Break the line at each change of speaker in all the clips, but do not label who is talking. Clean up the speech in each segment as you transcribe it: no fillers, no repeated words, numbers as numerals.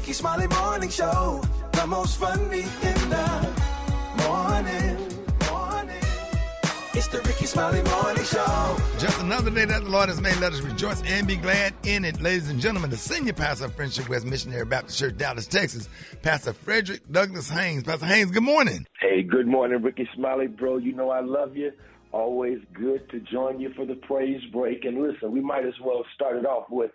Rickey Smiley Morning Show. The most funny in the morning. It's the Rickey Smiley Morning Show.
Just another day that the Lord has made. Let us rejoice and be glad in it. Ladies and gentlemen, the senior pastor of Friendship West Missionary Baptist Church, Dallas, Texas, Pastor Frederick Douglass Haynes. Pastor Haynes, good morning.
Hey, good morning, Rickey Smiley, bro. You know I love you. Always good to join you for the praise break. And listen, we might as well start it off with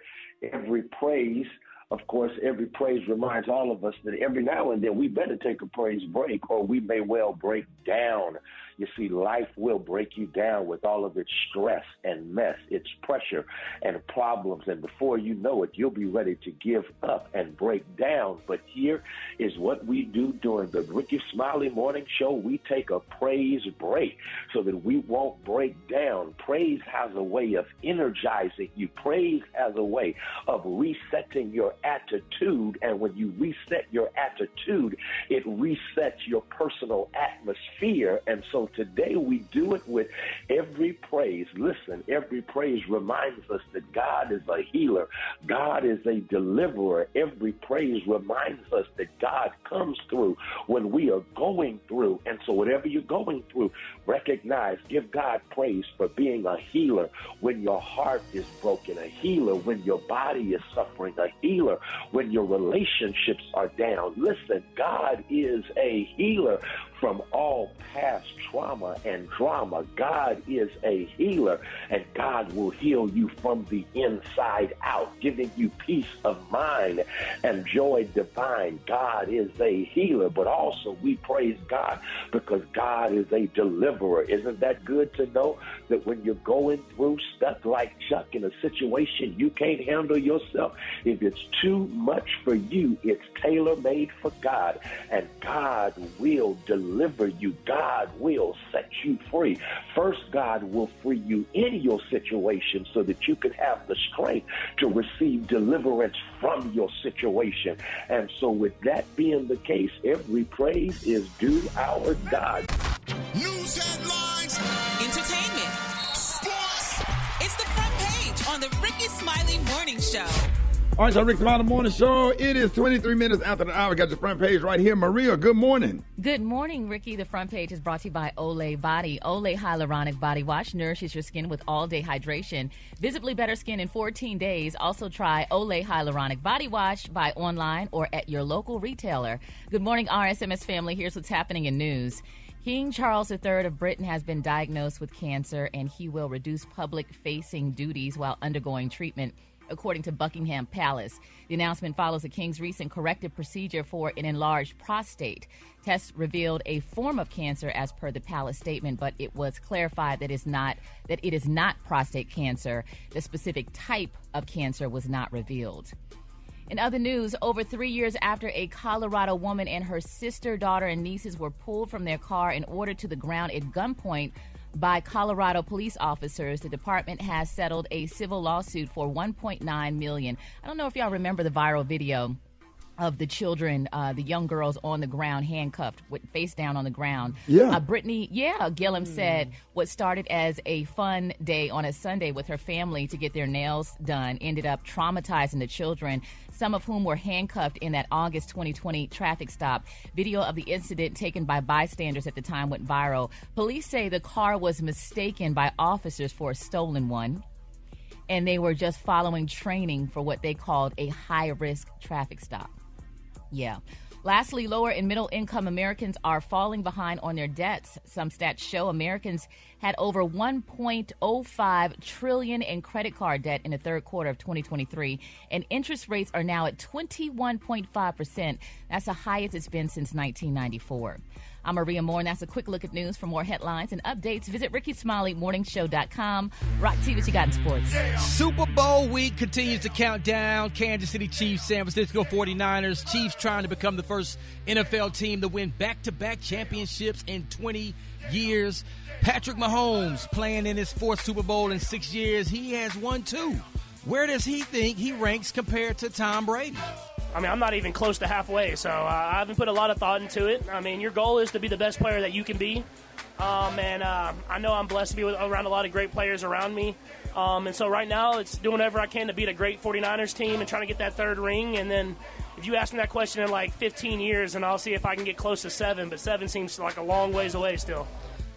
every praise. Of course, every praise reminds all of us that every now and then we better take a praise break or we may well break down. You see, life will break you down with all of its stress and mess, its pressure and problems. And before you know it, you'll be ready to give up and break down. But here is what we do during the Rickey Smiley Morning Show. We take a praise break so that we won't break down. Praise has a way of energizing you. Praise has a way of resetting your attitude. And when you reset your attitude, it resets your personal atmosphere. And so today we do it with every praise. Listen, every praise reminds us that God is a healer. God is a deliverer. Every praise reminds us that God comes through when we are going through. And so whatever you're going through, recognize, give God praise for being a healer when your heart is broken, a healer when your body is suffering, a healer when your relationships are down. Listen, God is a healer from all past trauma and drama. God is a healer, and God will heal you from the inside out, giving you peace of mind and joy divine. God is a healer, but also we praise God because God is a deliverer. Isn't that good to know that when you're going through stuff like Chuck in a situation you can't handle yourself, if it's too much for you, it's tailor-made for God, and God will deliver you. God will set you free. First, God will free you in your situation so that you can have the strength to receive deliverance from your situation. And so with that being the case, every praise is due our God.
News headlines,
entertainment, sports. It's the front page on the Rickey Smiley Morning Show.
All right, so Rickey Smiley Morning Show. It is 23 minutes after the hour. Got your front page right here. Maria, good morning.
Good morning, Ricky. The front page is brought to you by Olay Body. Olay Hyaluronic Body Wash nourishes your skin with all-day hydration. Visibly better skin in 14 days. Also try Olay Hyaluronic Body Wash. Buy online or at your local retailer. Good morning, RSMS family. Here's what's happening in news. King Charles III of Britain has been diagnosed with cancer, and he will reduce public-facing duties while undergoing treatment, according to Buckingham Palace. The announcement follows the king's recent corrective procedure for an enlarged prostate. Tests revealed a form of cancer as per the palace statement, but it was clarified that it is not prostate cancer. The specific type of cancer was not revealed. In other news, over 3 years after a Colorado woman and her sister, daughter, and nieces were pulled from their car and ordered to the ground at gunpoint by Colorado police officers, the department has settled a civil lawsuit for $1.9 million. I don't know if y'all remember the viral video of the children, the young girls on the ground, handcuffed, with face down on the ground.
Yeah.
Brittany, Gillum said what started as a fun day on a Sunday with her family to get their nails done ended up traumatizing the children, some of whom were handcuffed in that August 2020 traffic stop. Video of the incident taken by bystanders at the time went viral. Police say the car was mistaken by officers for a stolen one, and they were just following training for what they called a high-risk traffic stop. Yeah. Lastly, lower and middle income Americans are falling behind on their debts. Some stats show Americans had over $1.05 trillion in credit card debt in the third quarter of 2023, and interest rates are now at 21.5%. That's the highest it's been since 1994. I'm Maria Moore, and that's a quick look at news. For more headlines and updates, visit RickeySmileyMorningShow.com. Rock T, what you got in sports?
Super Bowl week continues to count down. Kansas City Chiefs, San Francisco 49ers. Chiefs trying to become the first NFL team to win back-to-back championships in 20 years. Patrick Mahomes playing in his fourth Super Bowl in 6 years. He has won 2. Where does he think he ranks compared to Tom Brady?
I mean, I'm not even close to halfway, so I haven't put a lot of thought into it. I mean, your goal is to be the best player that you can be. And I know I'm blessed to be around a lot of great players around me. And so right now it's doing whatever I can to beat a great 49ers team and trying to get that third ring. And then if you ask me that question in like 15 years, and I'll see if I can get close to 7. But 7 seems like a long ways away still.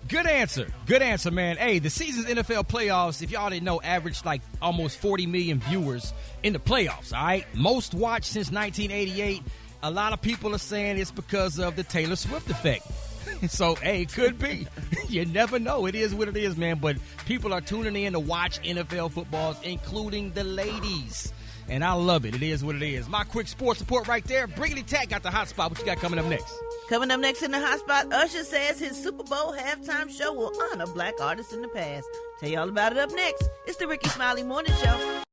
Good answer. Good answer, man. Hey, the season's NFL playoffs, if y'all didn't know, averaged like almost 40 million viewers in the playoffs, all right? Most watched since 1988. A lot of people are saying it's because of the Taylor Swift effect. So, hey, it could be. You never know. It is what it is, man. But people are tuning in to watch NFL footballs, including the ladies. And I love it. It is what it is. My quick sports report right there. Briggity Tack got the hot spot. What you got coming up next?
Coming up next in the hot spot, Usher says his Super Bowl halftime show will honor black artists in the past. Tell you all about it up next. It's the Rickey Smiley Morning Show.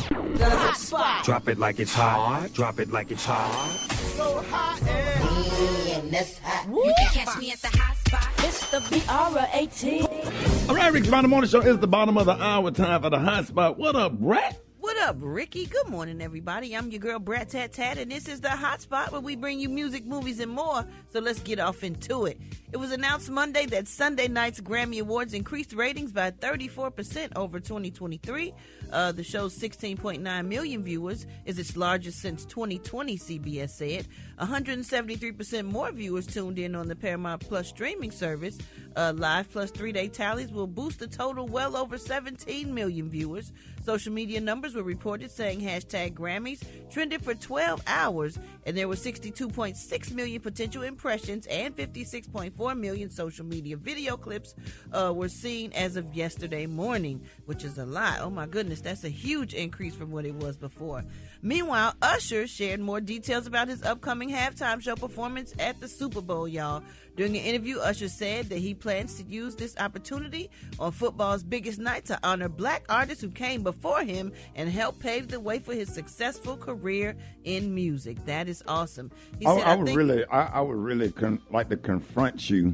The hot spot.
Drop it like it's hot. Drop it like it's hot.
So hot
and that's hot.
You can catch me at the hot spot.
It's the BR18.
All right, Rickey Smiley Morning Show is the bottom of the hour. Time for the hot spot. What up, Brett?
What up, Ricky? Good morning, everybody. I'm your girl, Brat Tat Tat, and this is the hot spot where we bring you music, movies, and more. So let's get off into it. It was announced Monday that Sunday night's Grammy Awards increased ratings by 34% over 2023. The show's 16.9 million viewers is its largest since 2020, CBS said. 173% more viewers tuned in on the Paramount Plus streaming service. Live plus 3-day tallies will boost the total well over 17 million viewers. Social media numbers were reported saying hashtag Grammys trended for 12 hours, and there were 62.6 million potential impressions and 56.4 million social media video clips were seen as of yesterday morning, which is a lot. Oh my goodness, that's a huge increase from what it was before. Meanwhile, Usher shared more details about his upcoming halftime show performance at the Super Bowl, y'all. During an interview, Usher said that he plans to use this opportunity on football's biggest night to honor black artists who came before him and help pave the way for his successful career in music. That is awesome. He said,
I would really like to confront you,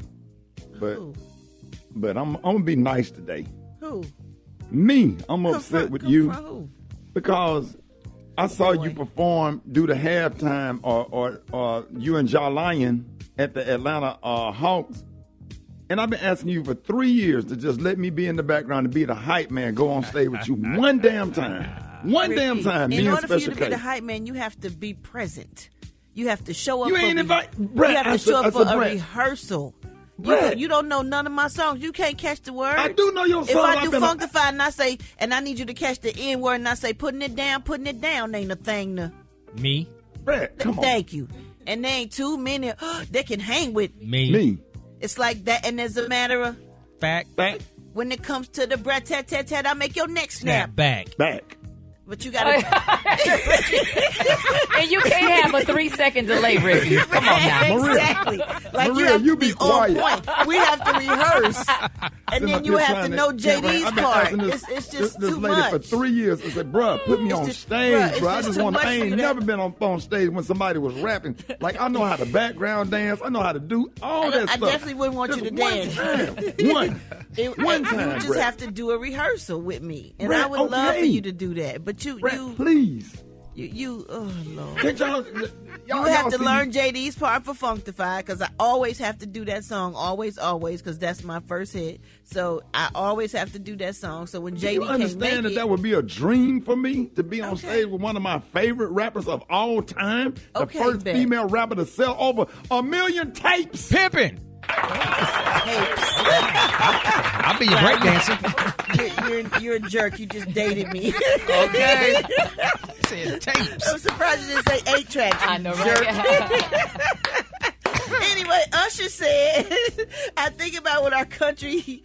but I'm gonna be nice today.
Who?
Me. I'm upset with you
who?
because I saw you perform, do the halftime, or you and Ja Lion at the Atlanta Hawks. And I've been asking you for 3 years to just let me be in the background and be the hype man, go on stage with you one damn time. One damn time.
In order for you to be the hype man, you have to be present. You have to show up. You
ain't invite.
You have to show up for a rehearsal. You don't know none of my songs. You can't catch the word.
I do know your song.
If I do Funkified and I say, and I need you to catch the N word and I say, putting it down, ain't a thing to
me.
Brett, come on.
Thank you. And there ain't too many that can hang with
me.
It's like that, and as a matter of
fact,
when it comes to the Brat Tat Tat Tat, I make your neck snap.
Back.
But you gotta,
and you can't have a 3-second delay, Ricky. Come on now,
exactly. Like
Maria, you be quiet.
Point. We have to rehearse, and then you have to know JD's part. It's just
this
too
lady
much.
for 3 years and said, "Bruh, put me on stage, bro. I just want. I ain't never been on stage when somebody was rapping. Like I know how to background dance. I know how to do all that stuff.
I definitely wouldn't want you to dance.
One time.
You just have to do a rehearsal with me, and I would love for you to do that. But
please.
Oh Lord.
You
have to learn JD's part for Funktified, because I always have to do that song, always, because that's my first hit. So I always have to do that song. So when JD
you understand that would be a dream for me to be on stage with one of my favorite rappers of all time, the first female rapper to sell over 1 million tapes.
Pimping. I'll be your break dancer.
You're a jerk. You just dated me.
Okay. Said tapes.
I'm surprised you didn't say 8 tracks.
I know, right?
Anyway, Usher said, I think about what our country...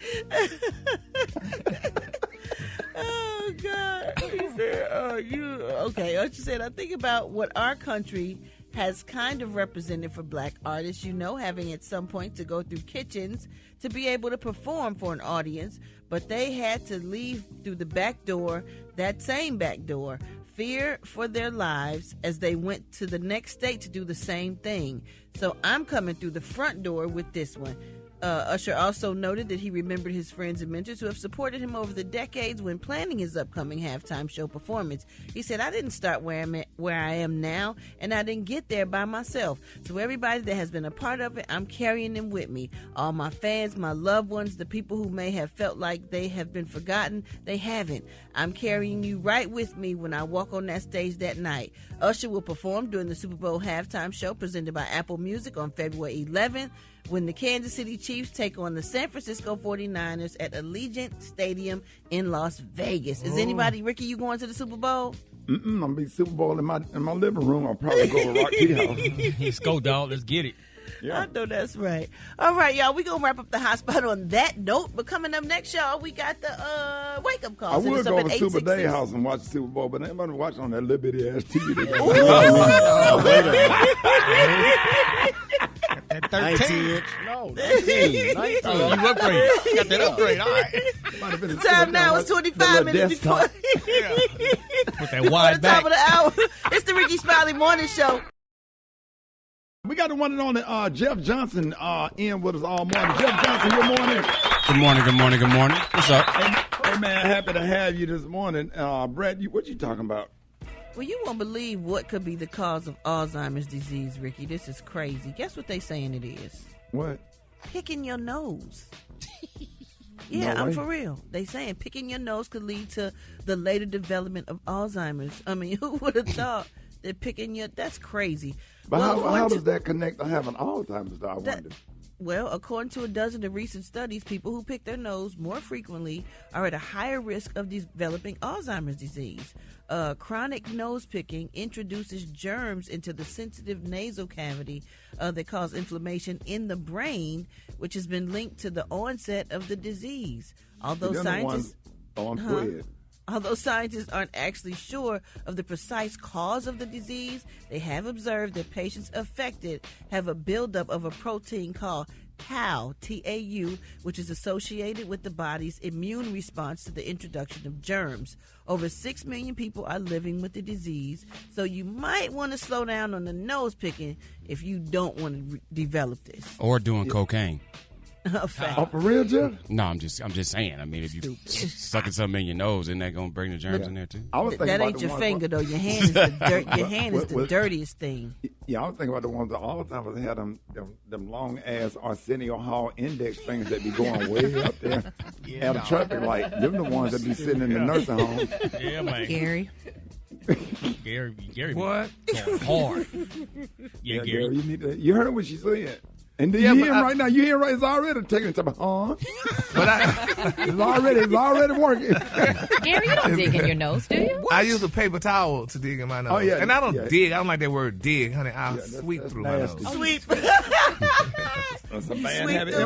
Oh, God. He said, Usher said, I think about what our country has kind of represented for black artists, having at some point to go through kitchens to be able to perform for an audience, but they had to leave through the back door, that same back door, fear for their lives as they went to the next state to do the same thing. So I'm coming through the front door with this one. Usher also noted that he remembered his friends and mentors who have supported him over the decades when planning his upcoming halftime show performance. He said, I didn't start where I am now, and I didn't get there by myself. So everybody that has been a part of it, I'm carrying them with me. All my fans, my loved ones, the people who may have felt like they have been forgotten, they haven't. I'm carrying you right with me when I walk on that stage that night. Usher will perform during the Super Bowl halftime show presented by Apple Music on February 11th. When the Kansas City Chiefs take on the San Francisco 49ers at Allegiant Stadium in Las Vegas. Is anybody, Ricky, you going to the Super Bowl?
I'm going to be Super Bowl in my living room. I'll probably go to Rocky House.
Let's go, dog. Let's get it.
Yeah. I know that's right. All right, y'all, we're going to wrap up the hot spot on that note. But coming up next, y'all, we got the wake-up call.
I would go to Super Day House and watch the Super Bowl, but everybody watching on that little bitty-ass TV.
Wait a minute. That 13. No, 19. 19. You upgrade. You got that upgrade. All right.
The time now is 25 minutes before.
With that wide back.
Top of the hour. It's the Rickey Smiley Morning Show.
We got the one and only Jeff Johnson in with us all morning. Jeff Johnson, good morning.
Good morning, good morning, good morning. What's up?
Hey man, happy to have you this morning. Brad, what you talking about?
Well, you won't believe what could be the cause of Alzheimer's disease, Ricky. This is crazy. Guess what they saying it is?
What?
Picking your nose. Yeah, no I'm for real. They saying picking your nose could lead to the later development of Alzheimer's. I mean, who would have thought that picking your... That's crazy.
But how does that connect to having Alzheimer's, I wonder?
Well, according to a dozen of recent studies, people who pick their nose more frequently are at a higher risk of developing Alzheimer's disease. Chronic nose picking introduces germs into the sensitive nasal cavity that cause inflammation in the brain, which has been linked to the onset of the disease. Although scientists aren't actually sure of the precise cause of the disease, they have observed that patients affected have a buildup of a protein called tau, T-A-U, which is associated with the body's immune response to the introduction of germs. Over 6 million people are living with the disease, so you might want to slow down on the nose picking if you don't want to develop this.
Or doing cocaine.
Oh, for real, Jeff?
No, I'm just saying. I mean, if you sucking something in your nose, isn't that gonna bring the germs in there too?
That ain't your finger though. Your hand is the dirtiest thing.
Yeah, I was thinking about the ones that all the time had them long ass Arsenio Hall index things that be going way up there at a traffic light. Them the ones that be sitting in the nursing home.
Yeah, man.
Gary.
Gary,
what?
Going hard. Yeah, Gary.
You heard what she said. And then you hear him right now. You hear right. It's already taking it to my But it's already working.
Gary, you don't dig in your nose, do you?
I use a paper towel to dig in my nose.
Oh, yeah.
And I don't dig. I don't like that word dig, honey. I'll sweep through
nasty.
my nose.
Sweep.
That's a bad habit.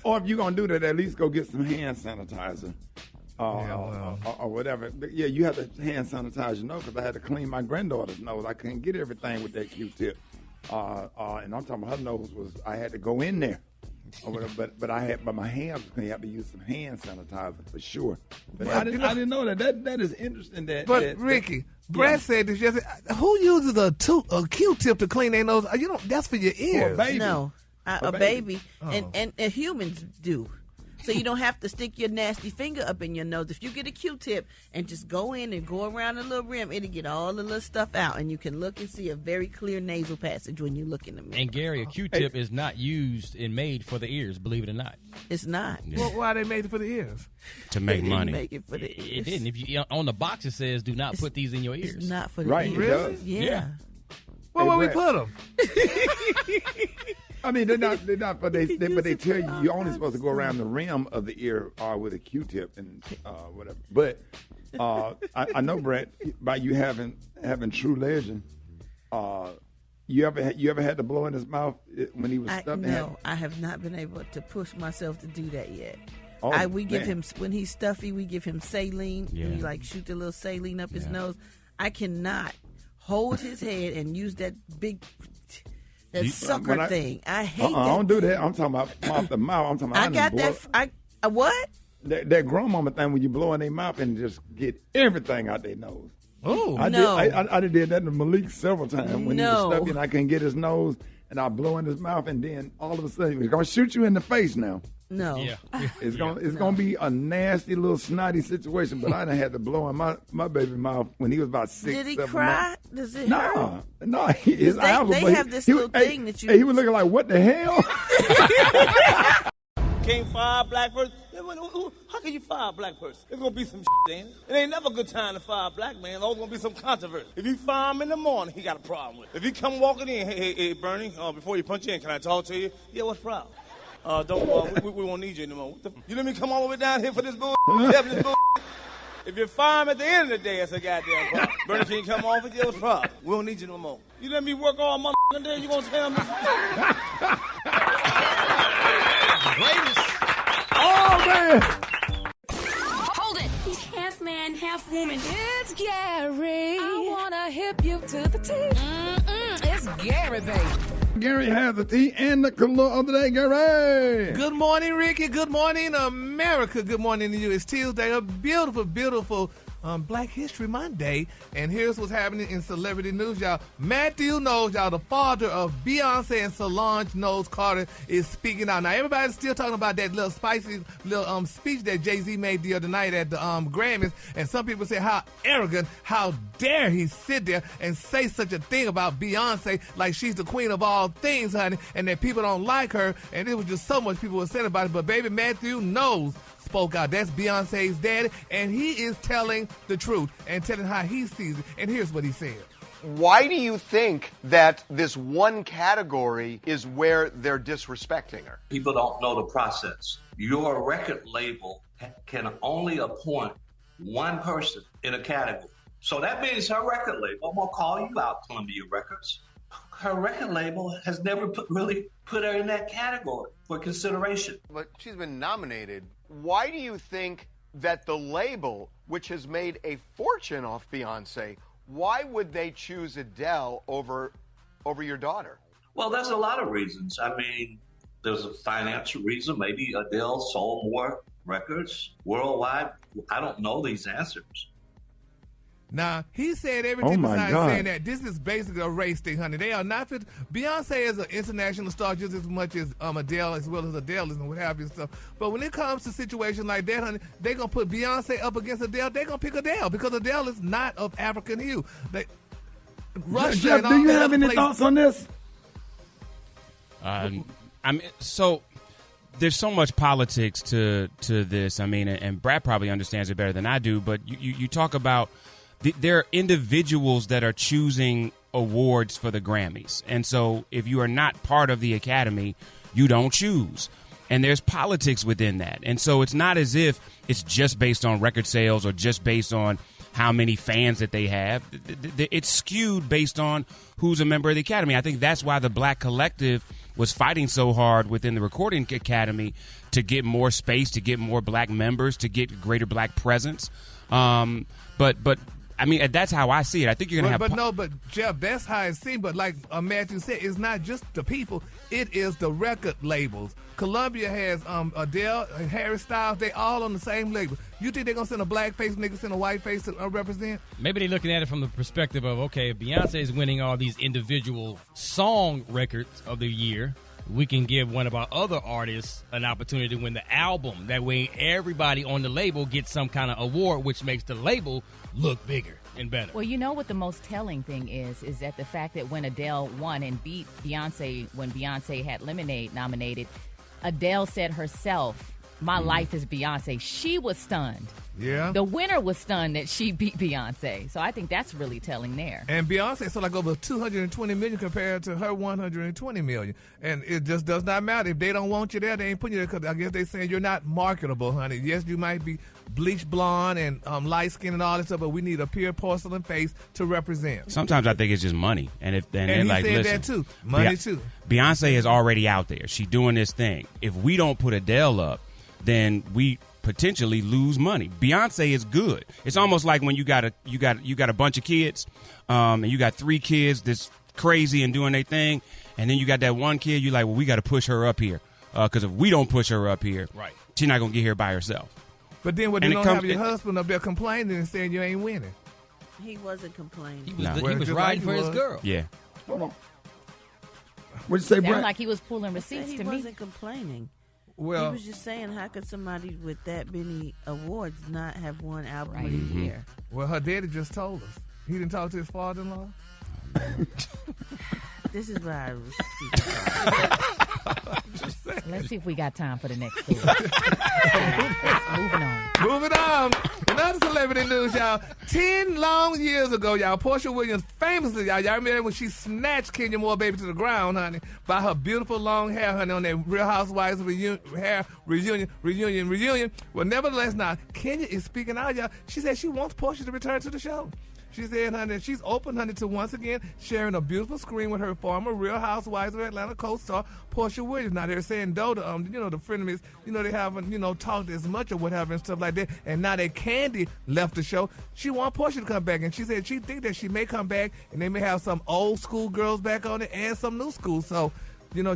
Or if you're going to do that, at least go get some hand sanitizer. Or whatever. But yeah, you have to hand sanitize your nose because I had to clean my granddaughter's nose. I couldn't get everything with that Q-tip. And I'm talking about her nose I had to go in there. But my hands clean. I had to use some hand sanitizer for sure. But I didn't know that. That is interesting.
Ricky, Brad said this yesterday. Who uses a Q-tip to clean their nose? That's for your ears.
For a baby.
No, a baby. And humans do. So you don't have to stick your nasty finger up in your nose. If you get a Q-tip and just go in and go around the little rim, it'll get all the little stuff out, and you can look and see a very clear nasal passage when you look in the mirror.
And Gary, a Q-tip is not used and made for the ears, believe it or not.
It's not.
Yeah.
Well, why they made it for the ears?
To make money.
Make it for the ears.
It didn't. If you on the box it says, "Do not put these in your ears."
It's not for the
right,
ears.
Really?
Yeah.
Well, where we put them?
I mean, they're not, but they tell you you're only supposed to go around the rim of the ear with a Q-tip and whatever. But I know, Brett, by you having True Legend, you ever had to blow in his mouth when he was stuffed?
No, I have not been able to push myself to do that yet.
Oh,
we give him, when he's stuffy, we give him saline.
Yeah.
We shoot the little saline up his nose. I cannot hold his head and use that big... That sucker thing. I hate that.
I don't do that. I'm talking about mouth to mouth. I'm talking about.
I got that. What?
That grandmama thing when you blow in their mouth and just get everything out their nose.
Oh,
I did that to Malik several times when he was stuffy and I couldn't get his nose. and I blow in his mouth, and then all of a sudden he's gonna shoot you in the face now.
No.
Yeah.
It's gonna be a nasty little snotty situation. But I done had to blow in my baby mouth when he was about 6.
Did he
7
cry?
months.
Does it hurt?
No. His eyes were.
They have this little thing that you.
He was looking like, what the hell?
Can't fire a black person. How can you fire a black person? There's gonna be some shit in it. It ain't never a good time to fire a black man. There's always gonna be some controversy. If you fire him in the morning, he got a problem with it. If you come walking in, hey, Bernie, before you punch in, can I talk to you? Yeah, what's the problem? We won't need you anymore. You let me come all the way down here for this bull? If you fire him at the end of the day, that's a goddamn problem. Bernie, can you come off with you? What's the problem? We don't need you no more. You let me work all motherfucking day, you gonna tell me?
Greatest.
Oh, man.
Hold it. He's half man, half woman.
It's Gary. I wanna hip you to the T. It's Gary, baby.
Gary has the tea and the color of the day, Gary.
Good morning, Ricky. Good morning, America. Good morning to you. It's Tuesday, a beautiful, beautiful Black History Monday. And here's what's happening in celebrity news, y'all. Matthew Knowles, y'all, the father of Beyonce and Solange Knowles Carter, is speaking out. Now, everybody's still talking about that little spicy little speech that Jay-Z made the other night at the Grammys. And some people say, how arrogant, how dare he sit there and say such a thing about Beyonce like she's the queen of all things, honey, and that people don't like her. And it was just so much people were saying about it. But baby Matthew Knowles spoke out. That's Beyonce's daddy, and he is telling the truth and telling how he sees it. And here's what he said.
Why do you think that this one category is where they're disrespecting her?
People don't know the process. Your record label can only appoint one person in a category. So that means her record label, I'm going to call you out, Columbia Records. Her record label has never really put her in that category for consideration.
But she's been nominated. Why do you think that the label, which has made a fortune off Beyonce, why would they choose Adele over your daughter?
Well, there's a lot of reasons. I mean, there's a financial reason. Maybe Adele sold more records worldwide. I don't know these answers.
Now, he said everything besides
God.
saying that this is basically a race thing, honey. They are not fit. Beyonce is an international star just as much as Adele, as well as Adele is and what have you stuff. But when it comes to situations like that, honey, they're going to put Beyonce up against Adele. They're going to pick Adele because Adele is not of African hue. Russia
Jeff,
and all
do you
that
have
other
any
places-
thoughts on this?
I mean, so there's so much politics to this. I mean, and Brad probably understands it better than I do. But you talk about there are individuals that are choosing awards for the Grammys, and so if you are not part of the Academy, you don't choose. And there's politics within that, and so it's not as if it's just based on record sales or just based on how many fans that they have. It's skewed based on who's a member of the Academy. I think that's why the Black Collective was fighting so hard within the Recording Academy to get more space, to get more black members, to get greater black presence. But I mean, that's how I see it. I think you're going to have...
But Jeff, that's how it seems. But like Matthew said, it's not just the people. It is the record labels. Columbia has Adele, Harry Styles. They all on the same label. You think they're going to send a black face nigga, send a white face to represent?
Maybe they're looking at it from the perspective of, okay, if Beyonce is winning all these individual song records of the year, we can give one of our other artists an opportunity to win the album. That way everybody on the label gets some kind of award, which makes the label look bigger and better.
Well, you know what the most telling thing is that the fact that when Adele won and beat Beyonce, when Beyonce had Lemonade nominated, Adele said herself, my life is Beyonce. She was stunned.
Yeah.
The winner was stunned that she beat Beyonce. So I think that's really telling there.
And Beyonce sold like over 220 million compared to her 120 million. And it just does not matter. If they don't want you there, they ain't putting you there because I guess they saying you're not marketable, honey. Yes, you might be bleach blonde and light skin and all this stuff, but we need a pure porcelain face to represent.
Sometimes I think it's just money. And if
and
they're
he
like,
said
listen,
that too. Money too.
Beyonce is already out there. She's doing this thing. If we don't put Adele up, then we potentially lose money. Beyonce is good. It's almost like when you got a bunch of kids, and you got 3 kids that's crazy and doing their thing, and then you got that one kid. You're like, well, we got to push her up here because if we don't push her up here,
right,
she's not gonna get here by herself.
But then when you don't have your husband up there complaining and saying you ain't winning,
he wasn't complaining.
He was riding for his girl.
Yeah.
What'd you say,
Sounded
Brett?
like he was pulling receipts
He
to me.
wasn't complaining.
Well,
he was just saying, how could somebody with that many awards not have one album of
Mm-hmm.
the year?
Well, her daddy just told us. He didn't talk to his father-in-law?
This is why I was
Let's see if we got time for the next story. Moving on.
Moving on. In other celebrity news, y'all, 10 long years ago, y'all, Portia Williams famously, y'all remember when she snatched Kenya Moore baby to the ground, honey, by her beautiful long hair, honey, on that Real Housewives reunion. Well, nevertheless, now, Kenya is speaking out, y'all. She said she wants Portia to return to the show. She said, honey, she's open, honey, to once again sharing a beautiful screen with her former Real Housewives of Atlanta co-star, Portia Williams. Now, they're saying, though, the frenemies, they haven't, talked as much or whatever and stuff like that. And now that Candy left the show, she wants Portia to come back. And she said she think that she may come back and they may have some old school girls back on it and some new school. So,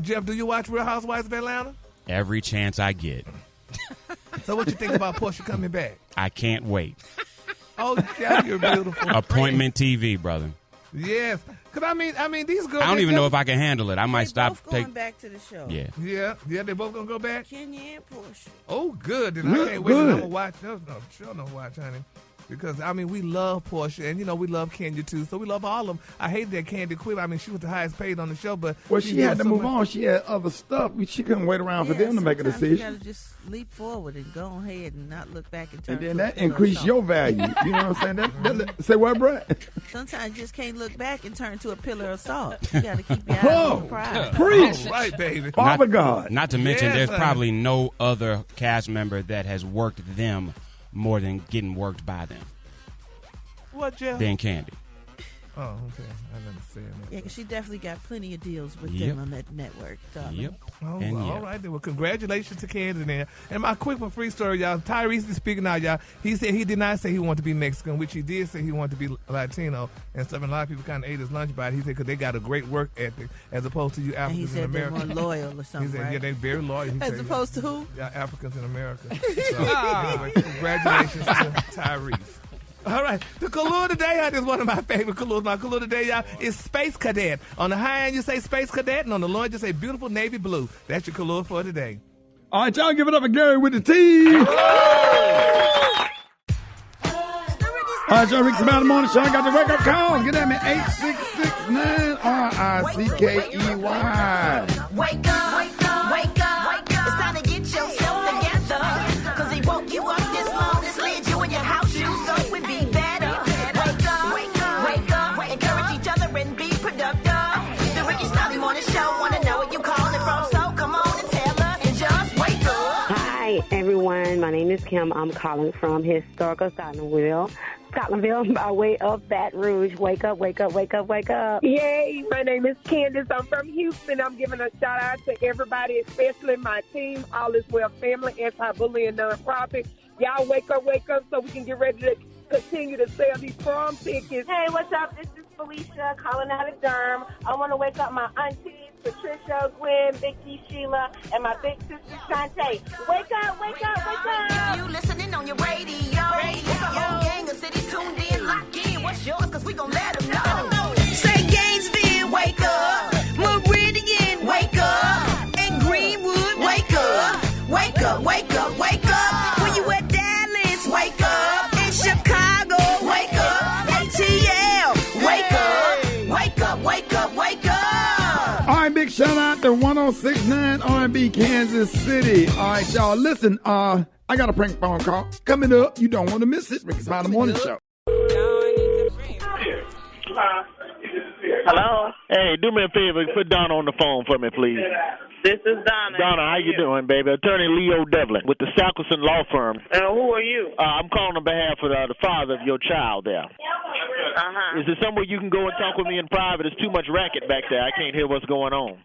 Jeff, do you watch Real Housewives of Atlanta?
Every chance I get.
So what you think about Portia coming back?
I can't wait.
Oh, Jeff, you're beautiful.
Appointment TV, brother.
Yes. Because, I mean, these girls...
I don't even know if I can handle it. I might stop.
Both going back to the show.
Yeah.
Yeah, they both going to go back?
Kenya and Portia.
Oh, good. Then I can't wait. I'm going to watch. No, sure no watch, honey. Because, we love Portia, and, we love Kenya, too. So we love all of them. I hate that Candy quit. She was the highest paid on the show, but...
Well, she had to move on. She had other stuff. She couldn't wait around for them to make a decision.
You got to just leap forward and go ahead and not look back and turn.
And then that increased your value. You know what I'm saying? Say what, Brett?
Sometimes you just can't look back and turn to a pillar of salt. You got to keep your eyes on the prize.
Preach.
All right, baby.
Father God.
Not to mention,
Yes,
there's
honey.
probably no other cast member that has worked them more than getting worked by them.
What, Jeff?
Than Candy.
Oh, okay. I understand that.
Yeah, because she definitely got plenty of deals with
Yep.
them on that network. Darling.
Yep.
Oh,
And
well,
yeah.
all right then. Well, congratulations to Candy there. And my quick and free story, y'all. Tyrese is speaking out, y'all. He said he did not say he wanted to be Mexican, which he did say he wanted to be Latino and stuff. And a lot of people kind of ate his lunch by it. He said because they got a great work ethic as opposed to you
And he
Africans in
said they're
America.
more loyal or something,
He said,
right?
yeah, they're very loyal. He
As
said,
opposed to who?
Yeah, Africans in America. So, anyway, congratulations to Tyrese. All right, the color today is one of my favorite colors. My color today, y'all, is Space Cadet. On the high end, you say Space Cadet, and on the low end, you say beautiful navy blue. That's your color for today.
All right, y'all give it up for Gary with the T. All right, y'all, Rickey Smiley Morning Show. I got the wake-up call. Get at me, 866-9-RICKEY.
Wake up, wake up, wake up. It's time to get yourself together. Cause he woke you up this morning, slid you in your house shoes, so it would be better. Wake up, wake up, wake up. Encourage each other and be productive. The Rickey Smiley Morning Show, wanna know where you calling from, so come on and tell us and just wake up.
Hi, everyone. My name is Kim. I'm calling from historical Scotlandville by way of Baton Rouge. Wake up, wake up, wake up, wake up.
Yay, my name is Candace. I'm from Houston. I'm giving a shout out to everybody, especially my team, All Is Well Family, Anti-Bullying Nonprofit. Y'all wake up so we can get ready to continue to sell these prom tickets.
Hey, what's up? This is Felicia calling out of Durham. I want to wake up my aunties, Patricia, Gwen, Vicky, Sheila, and my big sister, Shantae. Wake up, wake up, wake up.
You listening on your radio. It's a whole gang of cities tuned in, locked in. What's yours? Cause we gon' let them know. Say Gainesville, wake up. Meridian, wake up. And Greenwood, wake up. Wake up, wake up, wake up. When you at Dallas, wake up. In Chicago, wake up. ATL, wake up. Wake up, wake up, wake up.
All right, big shout out to 106.9 R&B Kansas City. All right, y'all, listen, I got a prank phone call coming up. You don't want to miss it. Rickey Smiley Morning Show.
Hello? Hey, do me a favor. Put Donna on the phone for me, please.
This is Donna.
Donna, how you doing, baby? Attorney Leo Devlin with the Sakelson Law Firm.
Who are you?
I'm calling on behalf of the father of your child there.
Uh-huh.
Is there somewhere you can go and talk with me in private? There's too much racket back there. I can't hear what's going on.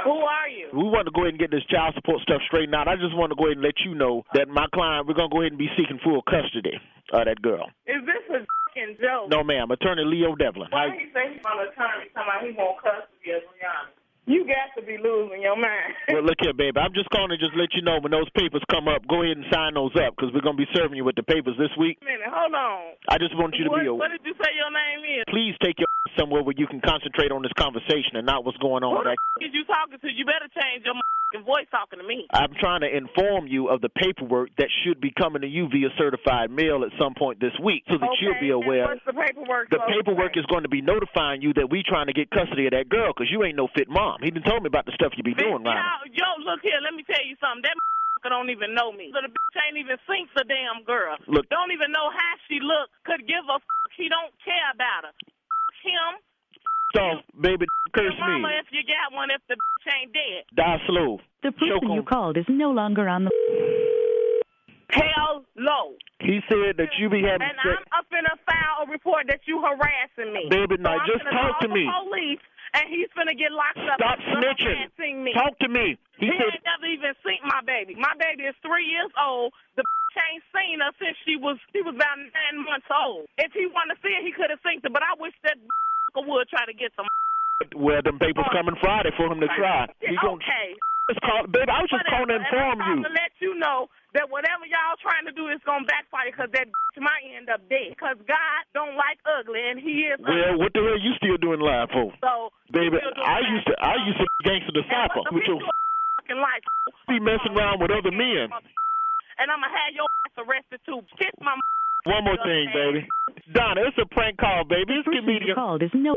Who are you?
We want to go ahead and get this child support stuff straightened out. I just want to go ahead and let you know that my client, we're going to go ahead and be seeking full custody of that girl.
Is this a f***ing joke?
No, ma'am. Attorney Leo Devlin.
Why did he say he's an attorney? Somebody he want custody of Rihanna. You got to be losing your mind.
Well, look here, baby. I'm just calling to just let you know when those papers come up, go ahead and sign those up because we're going to be serving you with the papers this week.
Wait a minute, hold on.
I just want you to be aware.
What did you say your name is?
Please take your somewhere where you can concentrate on this conversation and not what's going on
Who
with
the
that.
is you talking to? You better change your voice talking to me.
I'm trying to inform you of the paperwork that should be coming to you via certified mail at some point this week so that you'll be aware.
What's the paperwork?
The paperwork is going to be notifying you that we trying to get custody of that girl because you ain't no fit mom. He done told me about the stuff you be doing, Ronnie.
Yo, look here. Let me tell you something. That don't even know me. So the bitch ain't even seen the damn girl.
Look.
Don't even know how she look. Could give a fuck. He don't care about her. Him.
So, baby, curse
Your mama,
me.
if you got one, if the bitch ain't dead.
Die slow.
The person you called is no longer on the...
Hell no.
He said that you be having
And
sex.
I'm up in a file report that you harassing me.
Baby, now
so
just
I'm
talk to
call
me.
the police, and he's finna get locked up.
Stop
for
snitching.
harassing me.
Talk to me.
He
He said,
ain't never even seen my baby. My baby is 3 years old. The bitch ain't seen her since she was about 9 months old. If he wanted to see her, he could have seen her. But I wish that would try to get some.
well, them papers coming Friday for him to try. He gonna
Okay.
just call, baby, I was just calling to inform you.
I'm to let you know that whatever y'all trying to do is gonna backfire because that bitch might end up dead. Because God don't like ugly, and He is.
Well, what the hell you still doing live for?
So,
baby, I used to be gangster disciple. With your
fucking life.
be messing around with other men.
And I'm gonna have your ass arrested too. Kiss my.
One more thing, baby. Donna, it's a prank call, baby. It's comedian.
called is no...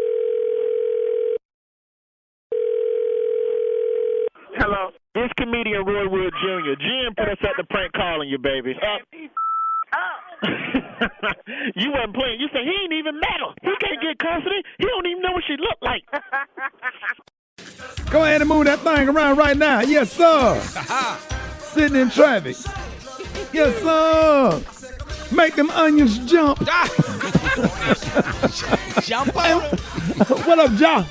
Hello. It's comedian Roy Wood Jr. Jim put us at the prank calling you, baby. You wasn't playing. You said he ain't even met her. He can't get custody. He don't even know what she looked like.
Go ahead and move that thing around right now. Yes, sir. Sitting in traffic. Yes, sir. Make them onions jump.
Jump
What up, John?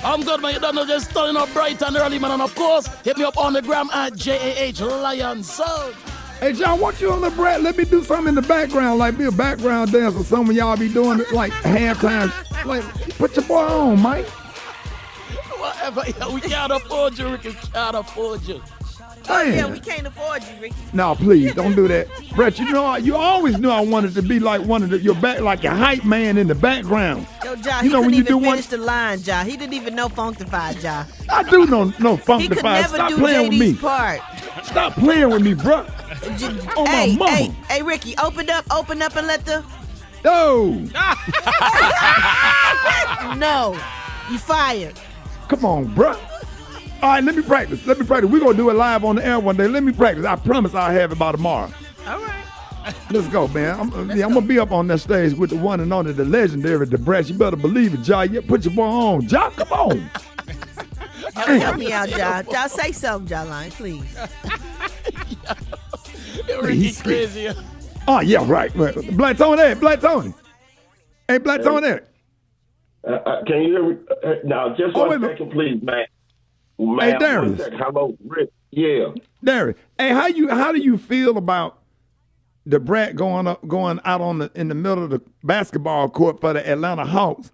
I'm good, man. You don't know, just starting up bright and early, man. And of course, hit me up on the gram at JAH Lion Sound.
Hey, John, want you on the Brett? Let me do something in the background, like be a background dancer. Some of y'all be doing it like halftime. Like, put your boy on, Mike.
Whatever. Yeah, we can't afford you, Ricky. We can't afford you.
Oh, yeah,
Damn.
we can't afford you, Ricky.
No, please don't do that, Brett. You know, you always knew I wanted to be like one of your back, like your hype man in the background.
Yo, Ja,
You know
he
when
couldn't
you do
even
one-
finish the line, Ja. He didn't even know Functified, Ja.
I do know
He could
Functified.
never
Stop
do
playing with me.
JD's part.
Stop playing with me, bro. Oh, my
Hey,
mama.
hey, Ricky, open up and let the...
No.
No, you fired.
Come on, bro. All right, let me practice. We're going to do it live on the air one day. Let me practice. I promise I'll have it by tomorrow.
All right.
Let's go, man. I'm going to be up on that stage with the one and only, the legendary DeBrat. You better believe it, Ja. Yeah, put your boy on. Ja, come on.
Help me out, Ja. Ja, say something, Ja Line, please.
Ricky's crazy.
Oh, yeah, right. Black Tony. Hey, Black Tony. Hey, Black Tony.
Can you hear me? Now, just
Oh,
one
wait a
second, please, man.
Hey, Darius.
1 second. Hello, Rick. Yeah.
Darius. Hey, how do you feel about the Brat going out in the middle of the basketball court for the Atlanta Hawks,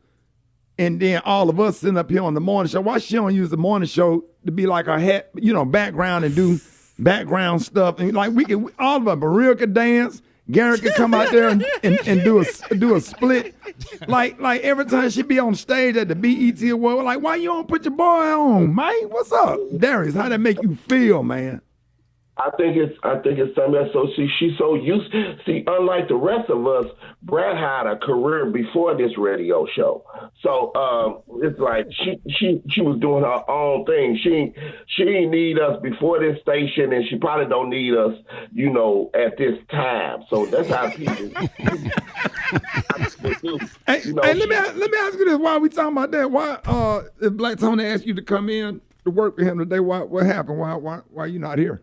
and then all of us sitting up here on the morning show? Why she don't use the morning show to be like our hat, background and do background stuff? And like all of us, Maria could dance, Garrett could come out there and do a split. Like every time she be on stage at the BET Award, like, why you don't put your boy on, man? What's up, Darius? How that make you feel, man?
I think it's something that's so she's so used. See, unlike the rest of us, Brad had a career before this radio show, so it's like she was doing her own thing. She didn't need us before this station, and she probably don't need us, at this time. So that's how people.
Hey, let me ask you this: while we talking about that, why if Black Tony asked you to come in to work with him today? What happened? Why you not here?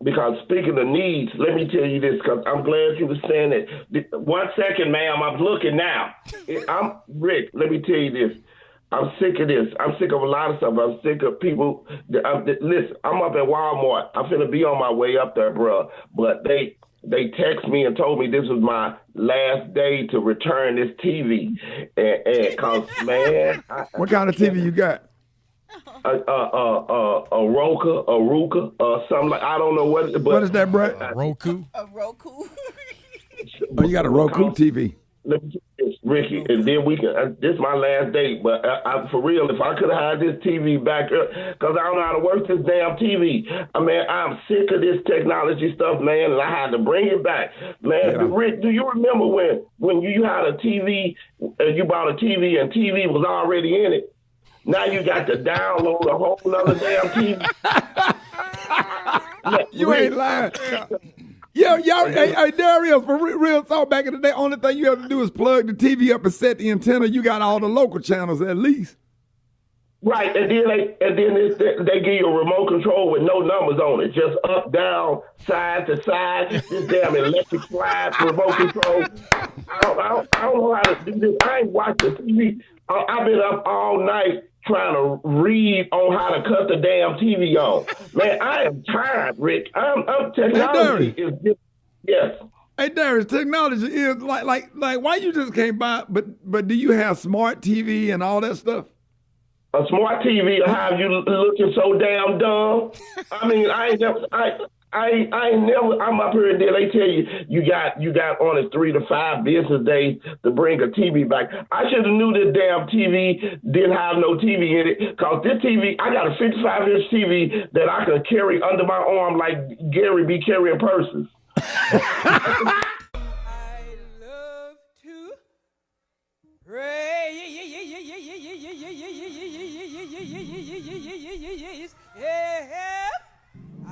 Because speaking of needs, let me tell you this, because I'm glad you were saying it. 1 second, ma'am, I'm looking now. Rick, let me tell you this. I'm sick of this. I'm sick of a lot of stuff. I'm sick of people. Listen, I'm up at Walmart. I'm finna be on my way up there, bro. But they text me and told me this was my last day to return this TV. And cause, man.
What kind of TV you got?
Aruka, something like, I don't know what. But
what is that, Brett?
Roku.
A Roku.
Oh, you got a Roku TV.
Let me get this, Ricky, and then we can. This is my last date, but I, for real, if I could have had this TV back, because I don't know how to work this damn TV. I mean, I'm sick of this technology stuff, man, and I had to bring it back, man. Rick, do you remember when you had a TV, you bought a TV and TV was already in it? Now you got to download a whole nother damn TV.
You ain't lying. Y'all, hey, Dario, for real talk, back in the day, only thing you have to do is plug the TV up and set the antenna. You got all the local channels at least.
Right, and then they give you a remote control with no numbers on it, just up, down, side to side. This damn electric slide remote control. I don't know how to do this. I ain't watched the TV. I've been up all night trying to read on how to cut the damn TV on. Man, I am tired, Rick. I'm technology is just, yes.
Hey, Darius, technology is like why you just can't buy? But do you have smart TV and all that stuff?
A smart TV will have you looking so damn dumb. I mean, I'm up here and then they tell you got only 3 to 5 business days to bring a TV back. I should have knew this damn TV didn't have no TV in it, because this TV, I got a 55-inch TV that I can carry under my arm like Gary be carrying purses.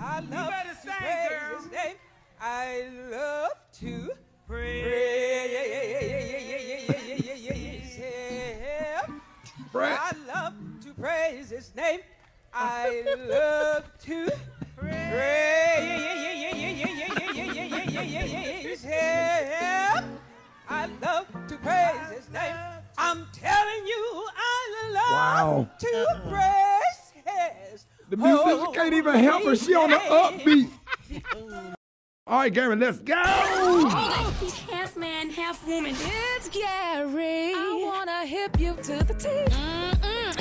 I love to praise His name. I love to praise Him. I love to praise His name. I love to praise Him. I love to praise His name. I'm telling you, I love to praise His.
The musician can't even help her. She on the upbeat. All right, Gary, let's go.
He's half man, half woman.
It's Gary. I wanna hip you to the T.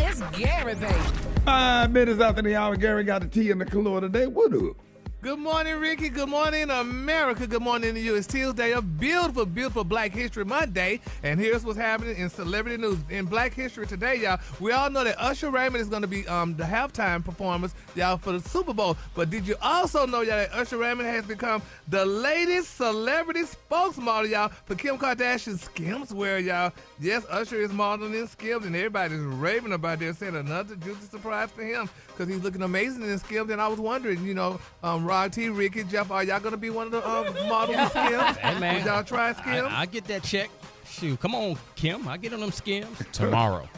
It's Gary, baby.
5 minutes after the hour, Gary got the tea in the color today. What up?
Good morning, Ricky. Good morning, America. Good morning to you. It's Tuesday, a beautiful, beautiful Black History Monday. And here's what's happening in celebrity news. In Black History today, y'all, we all know that Usher Raymond is going to be the halftime performance, y'all, for the Super Bowl. But did you also know, y'all, that Usher Raymond has become the latest celebrity spokesmodel, y'all, for Kim Kardashian's Skims wear, y'all. Yes, Usher is modeling in Skims, and everybody's raving about this, saying another juicy surprise for him, because he's looking amazing in Skims. And I was wondering, you know, Rod T, Ricky, Jeff, are y'all going to be one of the models in Skims?
Hey, man.
Would y'all try Skims?
I get that check. Shoot, come on, Kim. I get on them Skims.
Tomorrow.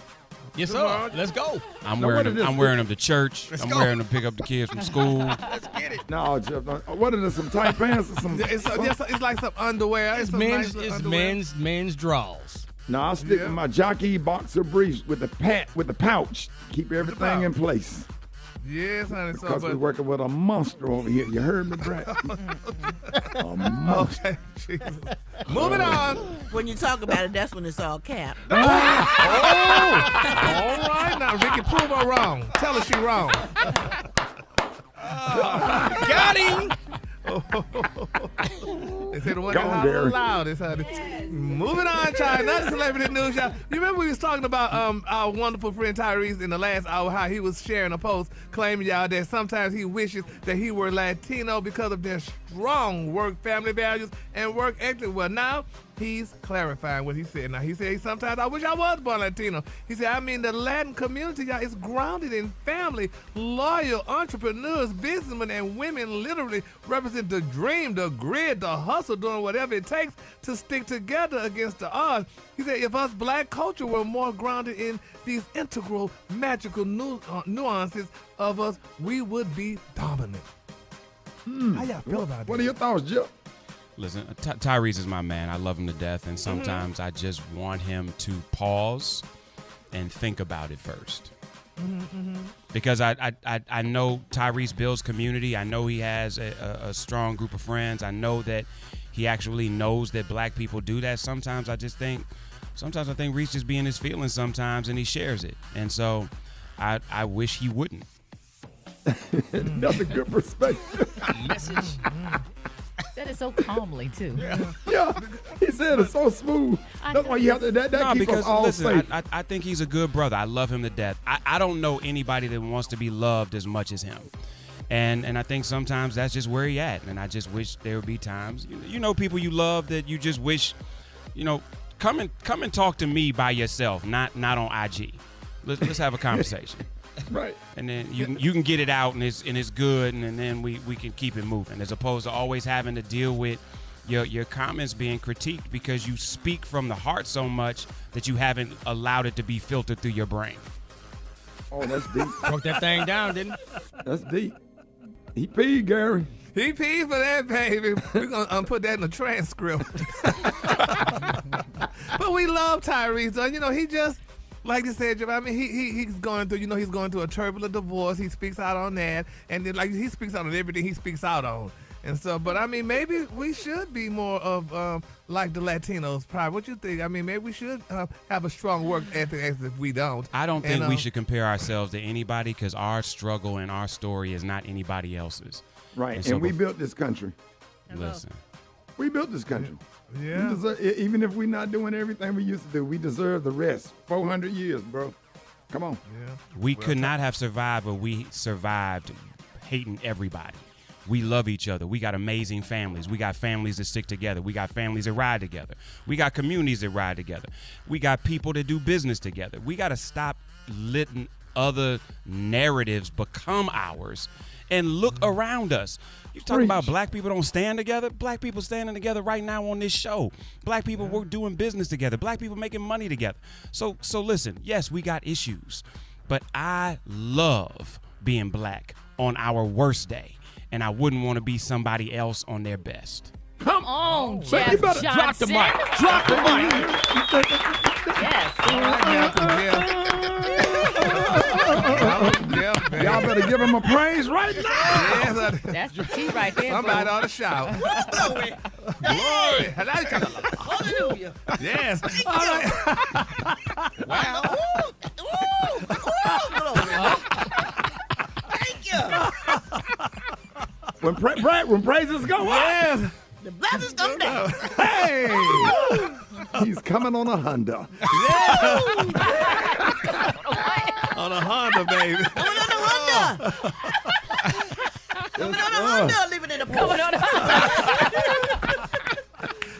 Yes, sir. Let's go.
I'm wearing them to church. I'm wearing them to pick up the kids from school.
Let's get it.
No, Jeff. What are this? Some tight pants or some?
It's like some underwear.
It's men's draws.
No, I'll stick with my jockey boxer briefs with the pouch. Keep everything in place.
Yes, honey.
Because we're working with a monster over here. You heard me, Brad? A monster.
Okay, Jesus. Moving on.
When you talk about it, that's when it's all cap.
All right. Now, Ricky, prove her wrong. Tell her she wrong.
Got him.
They said the one that's loudest, honey. Moving on, child. Another celebrity news, y'all. You remember we was talking about our wonderful friend Tyrese in the last hour, how he was sharing a post claiming, y'all, that sometimes he wishes that he were Latino because of their strong work family values and work ethic. Well, now he's clarifying what he said. Now, he said, sometimes I wish I was born Latino. He said, I mean, the Latin community, y'all, is grounded in family, loyal entrepreneurs, businessmen, and women literally represent the dream, the grit, the hustle, doing whatever it takes to stick together against the odds. He said, if us black culture were more grounded in these integral, magical nuances of us, we would be dominant. How y'all feel about that?
What are your thoughts, Jeff?
Listen, Tyrese is my man. I love him to death, and sometimes I just want him to pause and think about it first. Because I know Tyrese builds community. I know he has a strong group of friends. I know that he actually knows that black people do that. Sometimes I think Reese just be in his feelings sometimes, and he shares it. And so I wish he wouldn't.
That's a good perspective.
Message. Said it so calmly too.
Yeah, he said it so smooth. That's why you have to. That keeps
because
us all
listen,
safe.
I think he's a good brother. I love him to death. I don't know anybody that wants to be loved as much as him. And I think sometimes that's just where he at. And I just wish there would be times, you know, people you love that you just wish, you know, come and talk to me by yourself, not on IG. Let's have a conversation.
Right.
And then you can get it out and it's good, and then we can keep it moving, as opposed to always having to deal with your comments being critiqued because you speak from the heart so much that you haven't allowed it to be filtered through your brain.
Oh, that's deep.
Broke that thing down, didn't he?
That's deep. He peed, Gary.
He peed for that, baby. We're going to put that in the transcript. But we love Tyrese, though. You know, he just, like you said, I mean, he's going through, he's going through a turbulent divorce. He speaks out on that. And then, like, he speaks out on everything he speaks out on. And so, but I mean, maybe we should be more of like the Latinos. Probably. What you think? I mean, maybe we should have a strong work ethic as if we don't.
I don't think we should compare ourselves to anybody because our struggle and our story is not anybody else's.
Right, and we built this country.
Listen.
We built this country.
Yeah.
We deserve, even if we're not doing everything we used to do, we deserve the rest. 400 years, bro. Come on.
Yeah.
We could not have survived, but we survived hating everybody. We love each other. We got amazing families. We got families that stick together. We got families that ride together. We got communities that ride together. We got people that do business together. We got to stop letting other narratives become ours and look around us. You talking about black people don't stand together? Black people standing together right now on this show. Black people work doing business together. Black people making money together. So listen, yes, we got issues, but I love being black on our worst day. And I wouldn't want to be somebody else on their best.
Come on, Jeff Johnson.
Drop the mic. Drop the mic.
Yes.
Y'all better give him a praise right now.
Yes,
That's the tea right there.
somebody
bro.
ought to shout.
Glory.
Glory.
Hallelujah.
Yes. All right.
Wow. Ooh, glory. Thank you.
When praises go up,
Yes.
The blessings come down.
hey, he's coming on a Honda.
On a Honda, baby.
Coming on the Honda. Coming on the Honda, living in the Porsche.
Coming on the Honda.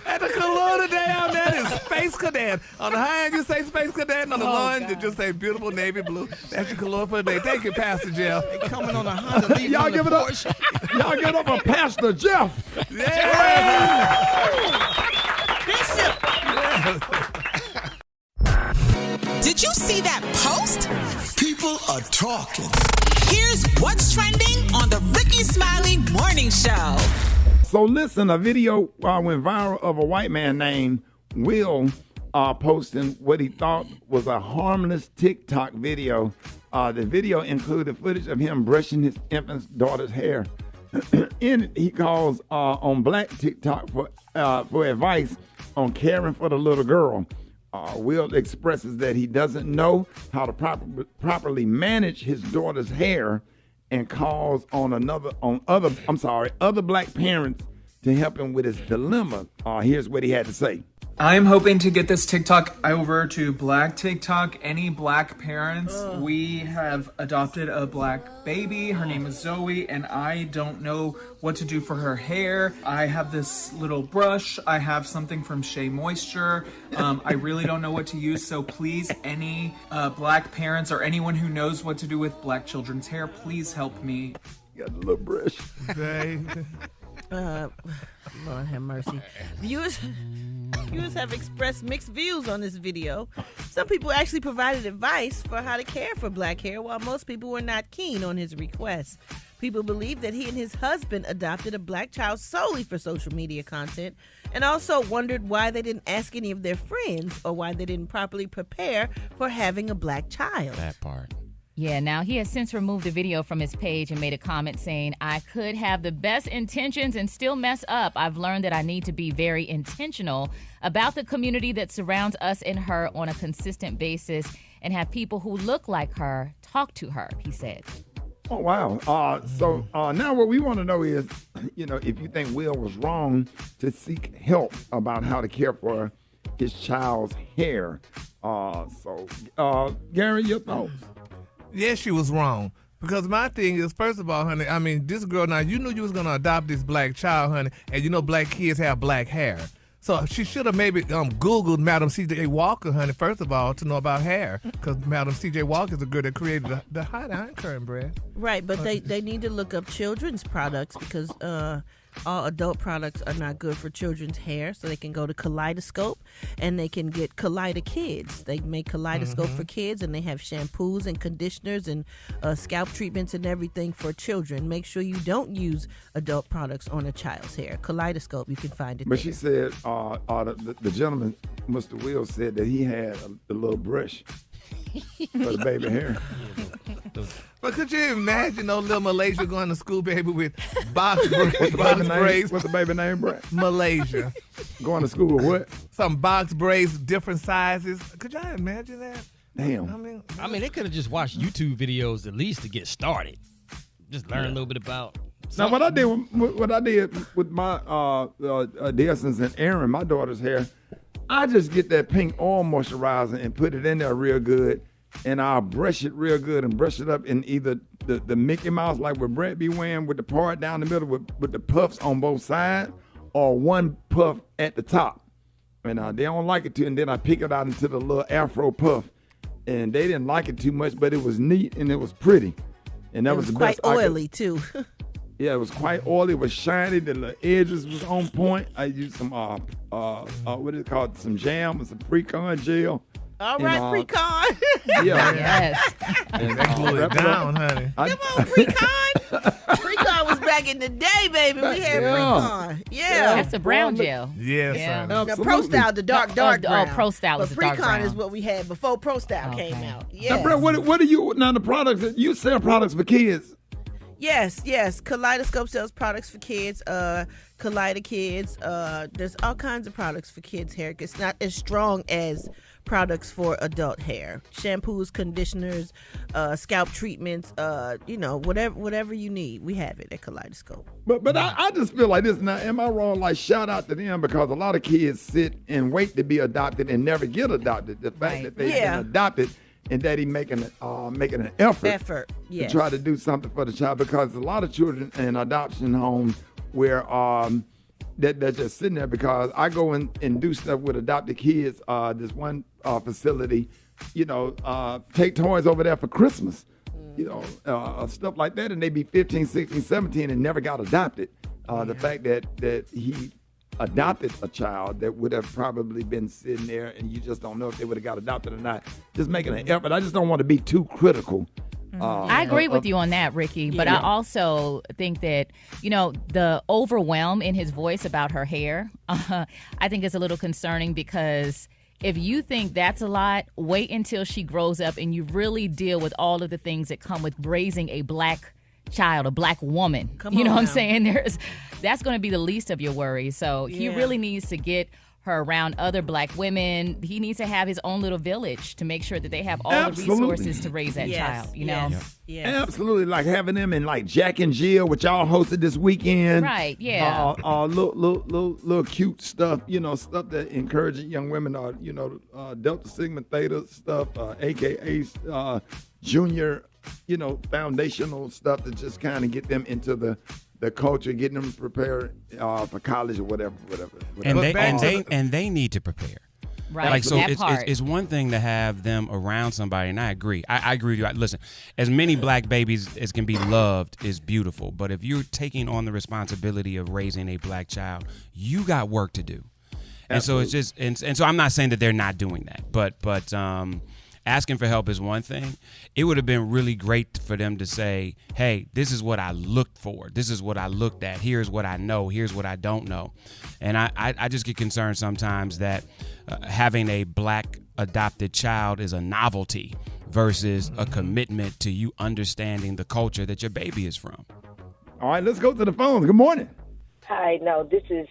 At the Kelowna down there is Space Cadet. On the high end, you say Space Cadet. And on the low end, you just say beautiful navy blue. That's your Kelowna for the day. Thank you, Pastor Jeff.
They coming on a Honda.
Y'all give it up. Y'all give it up for Pastor Jeff.
Yeah.
Bishop.
Did you see that post?
People are talking.
Here's what's trending on the Rickey Smiley Morning Show.
So listen, a video went viral of a white man named Will posting what he thought was a harmless TikTok video. The video included footage of him brushing his infant daughter's hair. In it, he calls on Black TikTok for advice on caring for the little girl. Will expresses that he doesn't know how to properly manage his daughter's hair, and calls on other black parents to help him with his dilemma. Here's what he had to say.
I'm hoping to get this TikTok over to Black TikTok. Any black parents, we have adopted a black baby. Her name is Zoe, and I don't know what to do for her hair. I have this little brush. I have something from Shea Moisture. I really don't know what to use, so please, any black parents or anyone who knows what to do with black children's hair, please help me.
Got a little brush.
Lord have mercy. Viewers have expressed mixed views on this video. Some people actually provided advice for how to care for black hair, while most people were not keen on his request. People believe that he and his husband adopted a black child solely for social media content, and also wondered why they didn't ask any of their friends or why they didn't properly prepare for having a black child.
That part.
Yeah, now he has since removed the video from his page and made a comment saying, I could have the best intentions and still mess up. I've learned that I need to be very intentional about the community that surrounds us and her on a consistent basis and have people who look like her talk to her, he said.
Oh, wow. So now what we want to know is, if you think Will was wrong to seek help about how to care for his child's hair. Gary, your thoughts?
Yes, she was wrong. Because my thing is, first of all, honey, I mean, this girl, now, you knew you was going to adopt this black child, honey, and black kids have black hair. So she should have maybe Googled Madam C.J. Walker, honey, first of all, to know about hair. Because Madam C.J. Walker is the girl that created the hot iron curtain, Brad.
Right, but they need to look up children's products because all adult products are not good for children's hair. So they can go to Kaleidoscope and they can get Kaleido Kids. They make Kaleidoscope for kids, and they have shampoos and conditioners and scalp treatments and everything for children. Make sure you don't use adult products on a child's hair. Kaleidoscope, you can find it
But
there.
she said, the gentleman, Mr. Will, said that he had a little brush for the baby hair.
But could you imagine little Malaysia going to school, baby, with box braids?
What's the baby name, Brad?
Malaysia.
Going to school with what?
Some box braids, different sizes. Could y'all imagine that?
Damn.
I mean, they could have just watched YouTube videos at least to get started. Just learn a little bit about.
Now, what I did with my Deison's and Aaron, my daughter's hair, I just get that pink oil moisturizer and put it in there real good, and I'll brush it real good and brush it up in either the Mickey Mouse, like what Brett be wearing with the part down the middle with the puffs on both sides, or one puff at the top. And they don't like it too, and then I pick it out into the little afro puff, and they didn't like it too much, but it was neat and it was pretty. And that was the
quite
best
oily too.
Yeah, it was quite oily. It was shiny. The edges was on point. I used some what is it called? Some jam and some pre-con gel.
All right, pre-con.
Yeah.
Yes.
And,
Cool it down, honey.
Come on, pre-con. Pre-con was back in the day, baby. We had pre-con. Yeah.
That's a brown gel.
Yes,
Yeah.
honey.
The Pro Style, the dark brown.
Pro Style was
but
the dark
pre-con is
brown.
what we had before Pro Style came out.
Now,
Yeah.
Brett, what are you now? The products that you sell products for kids.
Yes. Kaleidoscope sells products for kids. Kaleido Kids. There's all kinds of products for kids' hair. It's not as strong as products for adult hair. Shampoos, conditioners, scalp treatments. Whatever you need, we have it at Kaleidoscope.
But I just feel like this. Now, am I wrong? Like, shout out to them, because a lot of kids sit and wait to be adopted and never get adopted. The fact that they've been adopted, and daddy making an effort
yes.
to try to do something for the child, because a lot of children in adoption homes where they're just sitting there, because I go in and do stuff with adopted kids. This one facility, take toys over there for Christmas, stuff like that, and they be 15, 16, 17 and never got adopted. The fact that he adopted a child that would have probably been sitting there, and you just don't know if they would have got adopted or not. Just making an effort. I just don't want to be too critical.
I agree with you on that, Ricky, but I also think that, the overwhelm in his voice about her hair, I think is a little concerning, because if you think that's a lot, wait until she grows up and you really deal with all of the things that come with raising a black child, a black woman. You know what I'm saying? That's going to be the least of your worries. So he really needs to get her around other black women. He needs to have his own little village to make sure that they have all the resources to raise that child.
Yes.
Absolutely, like having them in like Jack and Jill, which y'all hosted this weekend.
Right? Yeah.
Little cute stuff. Stuff that encourages young women. Delta Sigma Theta stuff, AKA junior. Foundational stuff to just kind of get them into the culture, getting them prepared for college or whatever.
And they need to prepare.
Right.
Like, so it's one thing to have them around somebody, and I agree. I agree with you. Listen, as many black babies as can be loved is beautiful, but if you're taking on the responsibility of raising a black child, you got work to do. And so it's just, and so I'm not saying that they're not doing that, but asking for help is one thing. It would have been really great for them to say, hey, this is what I looked for. This is what I looked at. Here's what I know. Here's what I don't know. And I just get concerned sometimes that having a black adopted child is a novelty versus a commitment to you understanding the culture that your baby is from.
All right, let's go to the phones. Good morning.
Hi, no, this is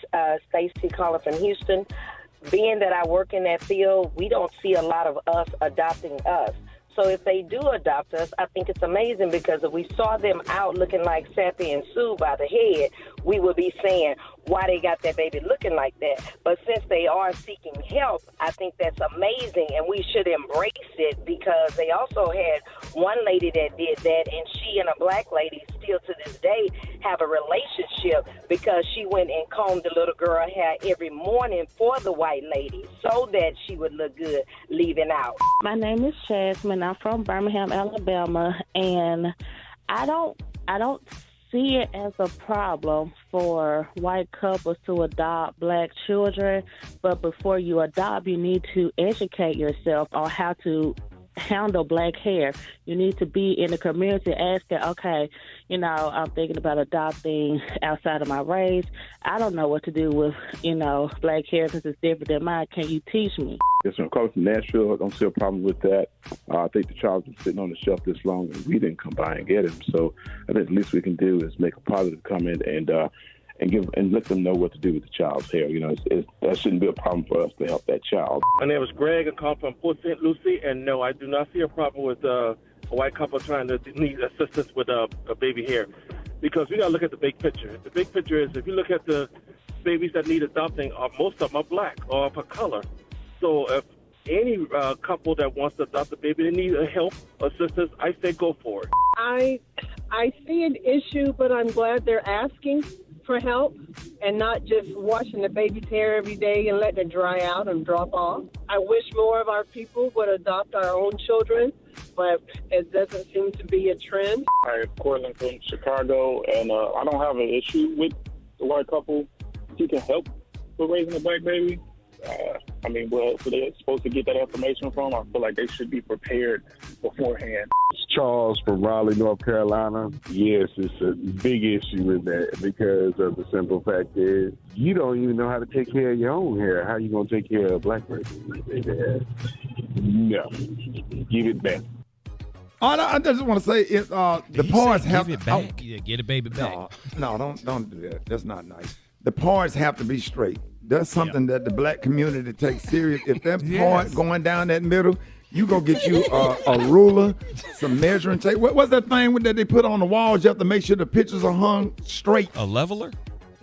Stacy calling from Houston. Being that I work in that field, we don't see a lot of us adopting us. So if they do adopt us, I think it's amazing, because if we saw them out looking like Sappy and Sue by the head, we would be saying why they got that baby looking like that. But since they are seeking help, I think that's amazing, and we should embrace it, because they also had one lady that did that, and she and a black lady still to this day have a relationship, because she went and combed the little girl hair every morning for the white lady so that she would look good leaving out.
My name is Jasmine. I'm from Birmingham, Alabama, and I don't see it as a problem for white couples to adopt black children, but before you adopt, you need to educate yourself on how to handle black hair. You need to be in the community asking, okay, I'm thinking about adopting outside of my race. I don't know what to do with, black hair because it's different than mine. Can you teach me?
Yes, when it comes to Nashville, I don't see a problem with that. I think the child's been sitting on the shelf this long, and we didn't come by and get him. So I think the least we can do is make a positive comment and let them know what to do with the child's hair. That shouldn't be a problem for us to help that child.
My name is Greg. I come from Port St. Lucie, and no, I do not see a problem with a white couple trying to need assistance with a baby hair, because we got to look at the big picture. The big picture is, if you look at the babies that need adopting, most of them are black or of a color. So if any couple that wants to adopt a baby, they need help, assistance, I say go for it.
I see an issue, but I'm glad they're asking for help and not just washing the baby's hair every day and letting it dry out and drop off. I wish more of our people would adopt our own children, but it doesn't seem to be a trend.
I'm Cortland from Chicago, and I don't have an issue with the white couple. He can help with raising a black baby. Where they're supposed to get that information from, I feel like they should be prepared beforehand.
It's Charles from Raleigh, North Carolina. Yes, it's a big issue with that, because of the simple fact is you don't even know how to take care of your own hair. How you going to take care of a black person? No. Give it back.
I just want to say, the parts have
give it back. Yeah, get a baby back.
No, don't do that. That's not nice. The parts have to be straight. That's something that the black community takes serious. If that part going down that middle, you go get you a ruler, some measuring tape. What's that thing that they put on the walls? You have to make sure the pictures are hung straight.
A leveler?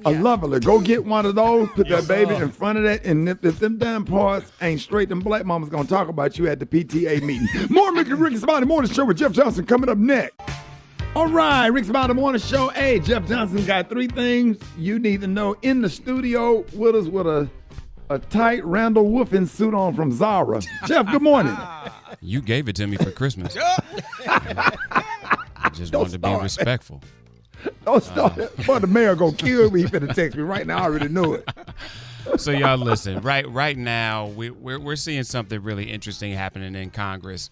A leveler. Go get one of those, put that baby in front of that, and if them damn parts ain't straight, them black mamas gonna talk about you at the PTA meeting. More Rickey Smiley Morning Show with Jeff Johnson coming up next. All right, Rickey Smiley Morning Show. Hey, Jeff Johnson got 3 things you need to know. In the studio with us with a tight Randall Woofing suit on from Zara. Jeff, good morning.
You gave it to me for Christmas. I just wanted to be respectful.
Don't start it. Boy, the mayor gonna kill me. He finna text me right now. I already knew it.
So y'all listen. Right now, we're seeing something really interesting happening in Congress.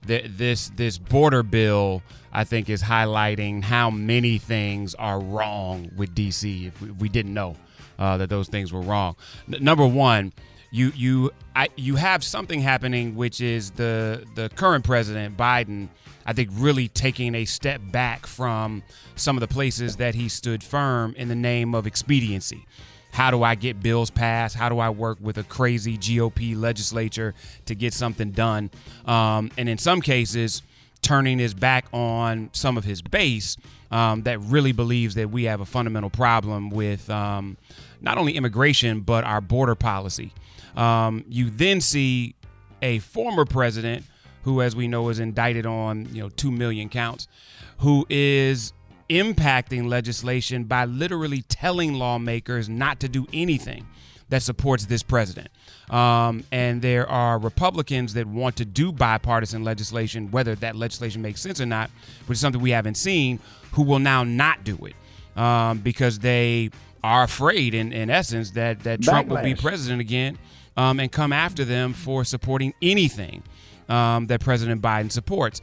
This border bill, I think, is highlighting how many things are wrong with D.C. If we didn't know that those things were wrong. Number one, you have something happening, which is the current president, Biden, I think, really taking a step back from some of the places that he stood firm in the name of expediency. How do I get bills passed? How do I work with a crazy GOP legislature to get something done? And in some cases, turning his back on some of his base that really believes that we have a fundamental problem with not only immigration, but our border policy. You then see a former president who, as we know, is indicted on 2 million counts, who is impacting legislation by literally telling lawmakers not to do anything that supports this president. And there are Republicans that want to do bipartisan legislation, whether that legislation makes sense or not, which is something we haven't seen, who will now not do it because they are afraid, in essence, that Trump will be president again and come after them for supporting anything that President Biden supports.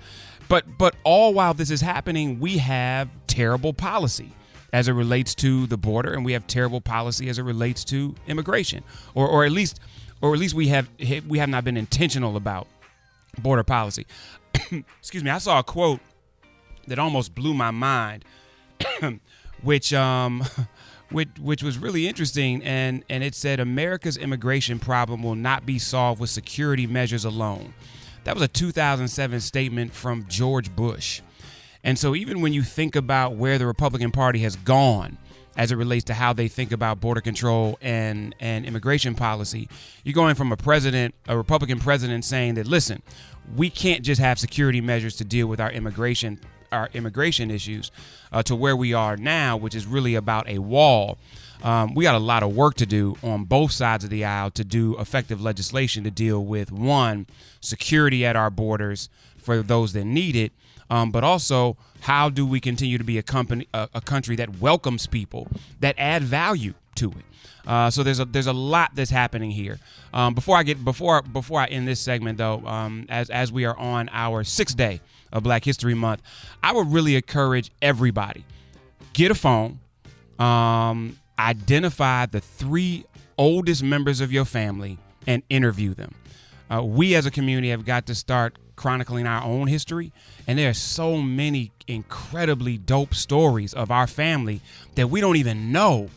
But all while this is happening, we have terrible policy as it relates to the border, and we have terrible policy as it relates to immigration, or at least we have not been intentional about border policy. Excuse me. I saw a quote that almost blew my mind, which was really interesting, and it said America's immigration problem will not be solved with security measures alone. That was a 2007 statement from George Bush. And so even when you think about where the Republican Party has gone as it relates to how they think about border control and immigration policy, you're going from a Republican president saying that, listen, we can't just have security measures to deal with our immigration issues to where we are now, which is really about a wall. We got a lot of work to do on both sides of the aisle to do effective legislation to deal with, one, security at our borders for those that need it, but also how do we continue to be a country that welcomes people, that add value to it. So there's a lot that's happening here. Before I end this segment, though, as we are on our 6th day of Black History Month, I would really encourage everybody, get a phone, identify the 3 oldest members of your family and interview them. We as a community have got to start chronicling our own history, and there are so many incredibly dope stories of our family that we don't even know.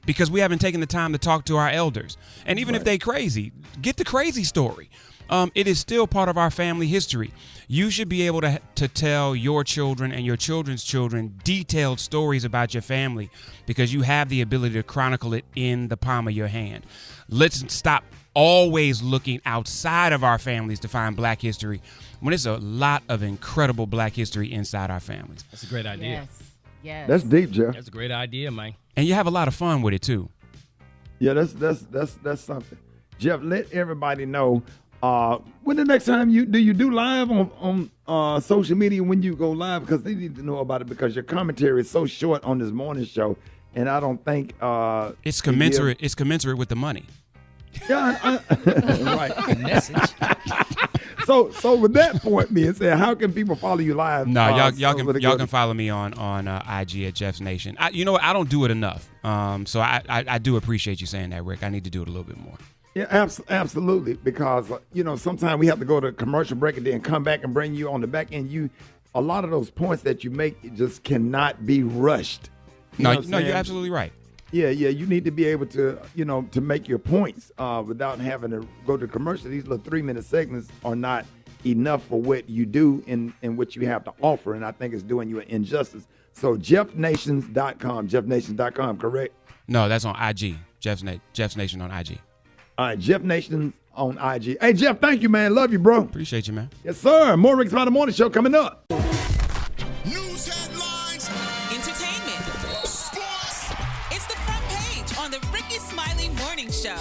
Because we haven't taken the time to talk to our elders. And even if they crazy, get the crazy story. It is still part of our family history. You should be able to tell your children and your children's children detailed stories about your family because you have the ability to chronicle it in the palm of your hand. Let's stop always looking outside of our families to find Black history when there's a lot of incredible Black history inside our families.
That's a great idea.
Yes.
That's deep, Jeff.
That's a great idea, man.
And you have a lot of fun with it too.
Yeah, that's something. Jeff, let everybody know when the next time you do live on social media when you go live, because they need to know about it because your commentary is so short on this morning show, and I don't think
it's commensurate. It's commensurate with the money.
Yeah, right. Message. So with that point being said, how can people follow you live?
No, y'all can follow me on IG at Jeff's Nation. You know what? I don't do it enough. So I do appreciate you saying that, Rick. I need to do it a little bit more.
Yeah, absolutely. Because sometimes we have to go to commercial break and then come back and bring you on the back end. A lot of those points that you make just cannot be rushed.
No, you're absolutely right.
Yeah, you need to be able to, to make your points without having to go to commercial. These little 3-minute segments are not enough for what you do and what you have to offer, and I think it's doing you an injustice. So JeffNations.com, JeffNations.com, correct?
No, that's on IG. Jeff's Nation on IG.
All right, Jeff Nation on IG. Hey, Jeff, thank you, man. Love you, bro.
Appreciate you, man.
Yes, sir. More Rickey Smiley Morning Show coming up.
News headlines, entertainment, sports. It's the front page on the Rickey Smiley Morning Show.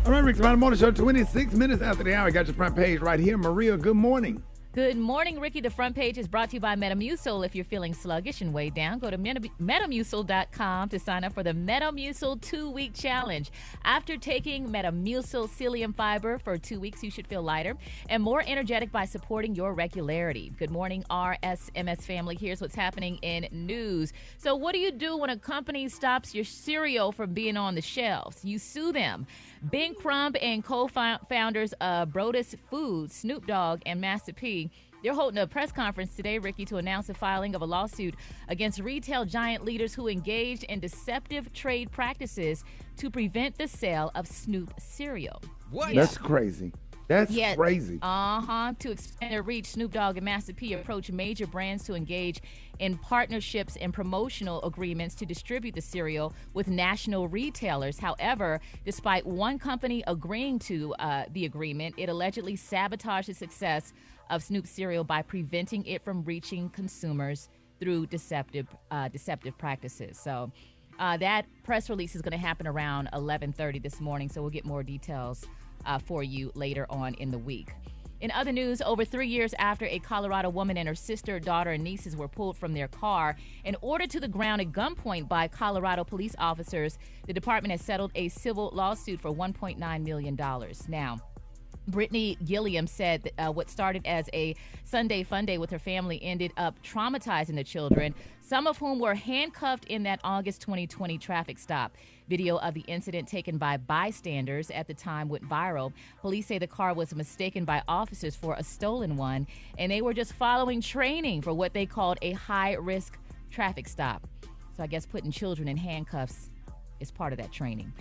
All right, Rickey Smiley Morning Show, 26 minutes after the hour. Got your front page right here. Maria, good morning.
Good morning, Ricky. The front page is brought to you by Metamucil. If you're feeling sluggish and weighed down, go to Metamucil.com to sign up for the Metamucil 2-week challenge. After taking Metamucil psyllium fiber for 2 weeks, you should feel lighter and more energetic by supporting your regularity. Good morning, RSMS family. Here's what's happening in news. So what do you do when a company stops your cereal from being on the shelves? You sue them. Ben Crumb and co-founders of Brodus Foods, Snoop Dogg and Master P, they're holding a press conference today, Ricky, to announce the filing of a lawsuit against retail giant leaders who engaged in deceptive trade practices to prevent the sale of Snoop cereal.
What? Yeah. That's crazy. That's crazy.
To expand their reach, Snoop Dogg and Master P approached major brands to engage in partnerships and promotional agreements to distribute the cereal with national retailers. However, despite one company agreeing to the agreement, it allegedly sabotaged the success of Snoop cereal by preventing it from reaching consumers through deceptive practices. So that press release is going to happen around 11:30 this morning, so we'll get more details for you later on in the week. In other news, over 3 years after a Colorado woman and her sister, daughter, and nieces were pulled from their car and ordered to the ground at gunpoint by Colorado police officers, the department has settled a civil lawsuit for $1.9 million. Now, Brittany Gilliam said that, what started as a Sunday fun day with her family ended up traumatizing the children, some of whom were handcuffed in that August 2020 traffic stop. Video of the incident taken by bystanders at the time went viral. Police say the car was mistaken by officers for a stolen one, and they were just following training for what they called a high-risk traffic stop. So I guess putting children in handcuffs is part of that training.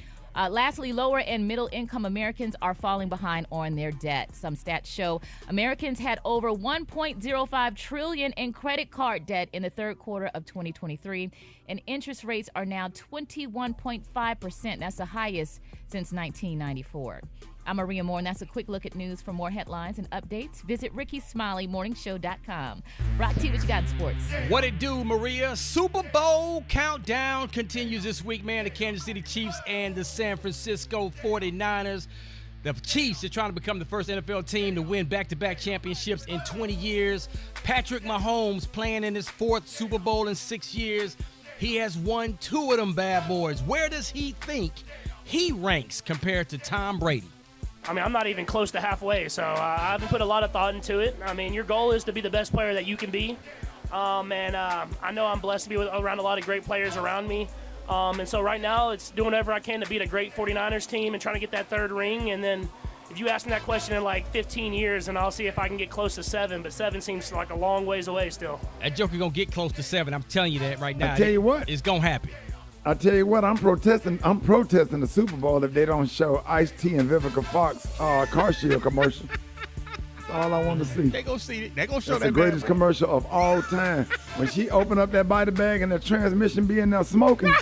Lastly, lower and middle income Americans are falling behind on their debt. Some stats show Americans had over $1.05 trillion in credit card debt in the third quarter of 2023, and interest rates are now 21.5%. That's the highest since 1994. I'm Maria Moore, and that's a quick look at news. For more headlines and updates, visit RickySmileyMorningShow.com. Rock T, what you got in sports?
What it do, Maria? Super Bowl countdown continues this week, man. The Kansas City Chiefs and the San Francisco 49ers. The Chiefs are trying to become the first NFL team to win back-to-back championships in 20 years. Patrick Mahomes playing in his fourth Super Bowl in 6 years. He has won 2 of them bad boys. Where does he think he ranks compared to Tom Brady?
I mean, I'm not even close to halfway, so I haven't put a lot of thought into it. I mean, your goal is to be the best player that you can be. I know I'm blessed to be around a lot of great players around me. And so right now it's doing whatever I can to beat a great 49ers team and trying to get that third ring. And then if you ask me that question in like 15 years, and I'll see if I can get close to 7. But 7 seems like a long ways away still.
That joker going to get close to 7. I'm telling you that right now.
I tell you what.
It's going to happen.
I tell you what, I'm protesting the Super Bowl if they don't show Ice-T and Vivica Fox car shield commercial. That's all I want to see.
They gonna see it. They gonna show
That's
that.
the greatest commercial of all time. When she opened up that body bag and the transmission be in there smoking.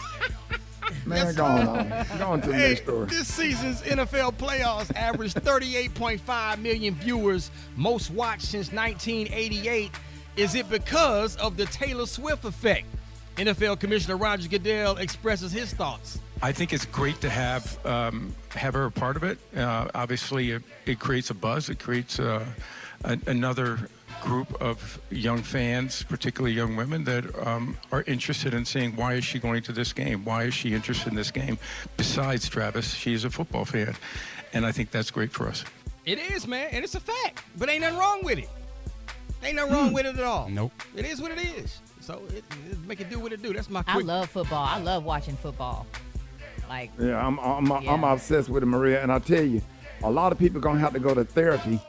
Man, go on to the next story.
This season's NFL playoffs averaged 38.5 million viewers, most watched since 1988. Is it because of the Taylor Swift effect? NFL Commissioner Roger Goodell expresses his thoughts.
I think it's great to have her a part of it. Obviously, it creates a buzz. It creates another group of young fans, particularly young women, that are interested in seeing, why is she going to this game? Why is she interested in this game? Besides, Travis, she's a football fan. And I think that's great for us.
It is, man, and it's a fact. But ain't nothing wrong with it. Ain't nothing wrong with it at all.
Nope.
It is what it is. So it make it do what it do. That's my quick.
I love football. I love watching football. Like,
yeah, I'm obsessed with it, Maria. And I tell you, a lot of people gonna have to go to therapy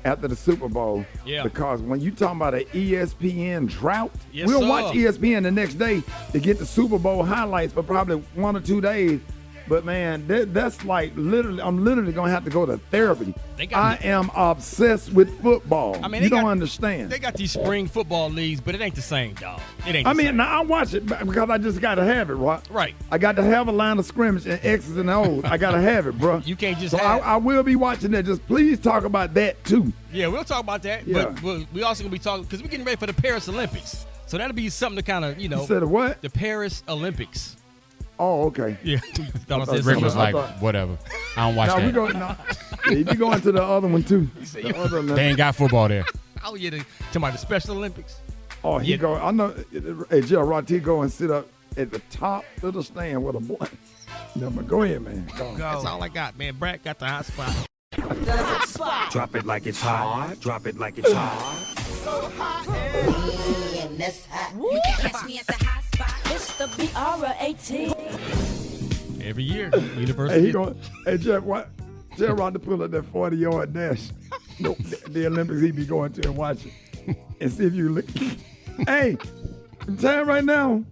after the Super Bowl.
Yeah.
Because when you talking about an ESPN drought,
yes,
we'll
sir.
watch ESPN the next day to get the Super Bowl highlights for probably 1 or 2 days. But man, that's like literally, I'm literally gonna have to go to therapy. I am obsessed with football.
I mean,
you don't understand.
They got these spring football leagues, but it ain't the same, dog. It ain't.
Now I watch it because I just gotta have it, right?
Right.
I got to have a line of scrimmage and X's and O's. I gotta have it, bro.
You can't just.
So I will be watching that. Just please talk about that too.
Yeah, we'll talk about that.
Yeah.
But we also gonna be talking because we're getting ready for the Paris Olympics. So that'll be something to kind of,
You said what?
The Paris Olympics.
Oh, okay.
Yeah.
Rick was like, whatever. I don't watch that.
You be going to the other one too.
They ain't got football there.
Oh yeah, talking about the Special Olympics.
Oh, he go. I know. Hey, Gerald, he go and sit up at the top of the stand with a blunt. No, but go ahead, man. Go.
That's all I got, man. Brad got the hot spot.
The hot spot. Drop it like it's hot. Drop it like it's hot. So hot. And that's hot. You can catch me at the hot spot. It's the BR18.
Every year, University.
Hey, he going. Hey, Jeff, what? Gerald to pull up that 40-yard dash. No, the Olympics he be going to and watching, and see if you look. Hey, time right now,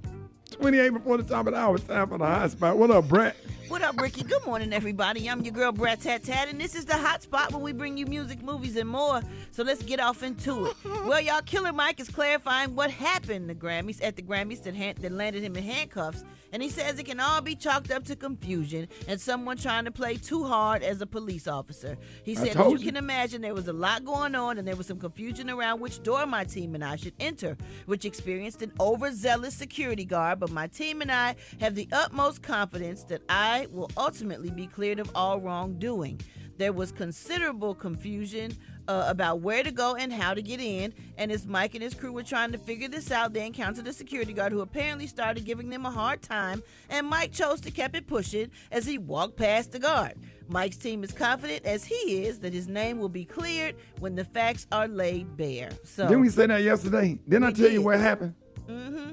28 before the top of the hour. It's time for the hot spot. What up, Brett?
What up, Ricky? Good morning, everybody. I'm your girl, Brat Tat Tat, and this is the hot spot where we bring you music, movies, and more. So let's get off into it. Well, y'all, Killer Mike is clarifying what happened at the Grammys that landed him in handcuffs, and he says it can all be chalked up to confusion and someone trying to play too hard as a police officer. He said, as you can imagine, there was a lot going on, and there was some confusion around which door my team and I should enter, which experienced an overzealous security guard, but my team and I have the utmost confidence that I will ultimately be cleared of all wrongdoing. There was considerable confusion about where to go and how to get in, and as Mike and his crew were trying to figure this out, they encountered a security guard who apparently started giving them a hard time, and Mike chose to keep it pushing as he walked past the guard. Mike's team is confident, as he is, that his name will be cleared when the facts are laid bare. So
Didn't we say that yesterday? Didn't I tell you what happened?
Mm-hmm.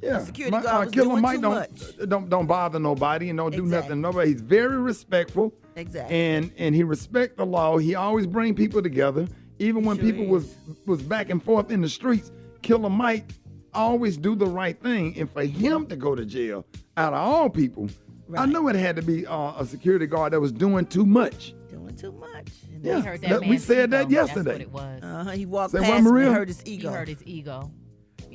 Yeah,
The security guard was
Killer
doing
Mike
too much.
don't bother nobody and don't do
Exactly.
nothing. Nobody. He's very respectful.
Exactly.
And he respect the law. He always bring people together. Even when people was back and forth in the streets, Killer Mike always do the right thing. And for him to go to jail, out of all people, I know it had to be a security guard that was doing too much.
Doing too much. And
Yeah,
he hurt that
we
man's
said
ego.
that yesterday.
That's what it was.
He walked
Say
past
what,
him
Maria?
and hurt his ego.
He hurt his ego.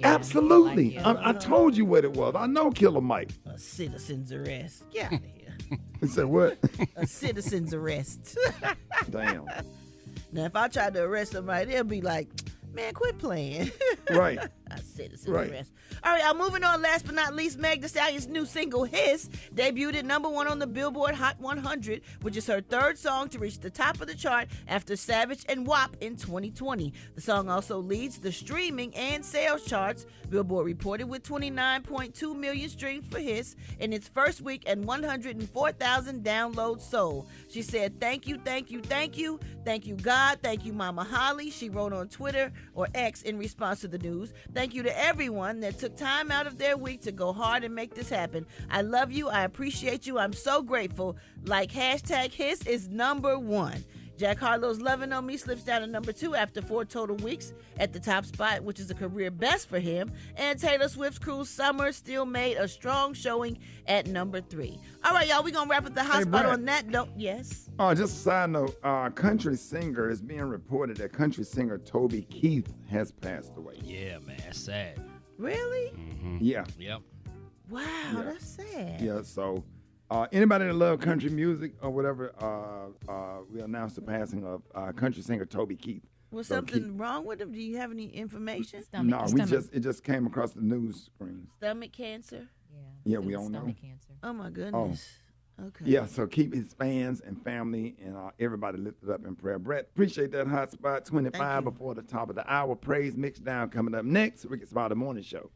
Absolutely. I told you what it was. I know Killer Mike.
A citizen's arrest. Get out of here.
He said what?
A citizen's arrest.
Damn.
Now, if I tried to arrest somebody, they'll be like, man, quit playing.
Right.
A citizen's
Right.
arrest. All right, moving on. Last but not least, Meg Thee Stallion's new single, Hiss, debuted at number 1 on the Billboard Hot 100, which is her third song to reach the top of the chart after Savage and WAP in 2020. The song also leads the streaming and sales charts. Billboard reported with 29.2 million streams for Hiss in its first week and 104,000 downloads sold. She said, thank you, thank you, thank you. Thank you, God. Thank you, Mama Holly. She wrote on Twitter or X in response to the news. Thank you to everyone that took time out of their week to go hard and make this happen. I love you. I appreciate you. I'm so grateful. Like hashtag Hiss is number 1. Jack Harlow's Lovin' On Me slips down to number 2 after 4 total weeks at the top spot, which is a career best for him. And Taylor Swift's Cruel Summer still made a strong showing at number 3. All right, y'all, we're going to wrap up the hot spot
Brad.
on that note. Yes?
Just a side note, country singer is being reported that country singer Toby Keith has passed away.
Yeah, man, that's sad.
Really?
Yeah.
Yep.
Wow,
Yeah.
that's sad.
Yeah, so anybody that love country music or whatever, we announced the passing of country singer Toby Keith.
Was
So
something wrong with him? Do you have any information?
No, it just came across the news screen.
Stomach cancer?
Yeah, we don't know.
Cancer.
Oh, my goodness. Okay.
Yeah, so keep his fans and family and everybody lifted up in prayer. Brett, appreciate that hot spot. 25 before the top of the hour. Praise Mix Down coming up next. Rickey Smiley Morning Show.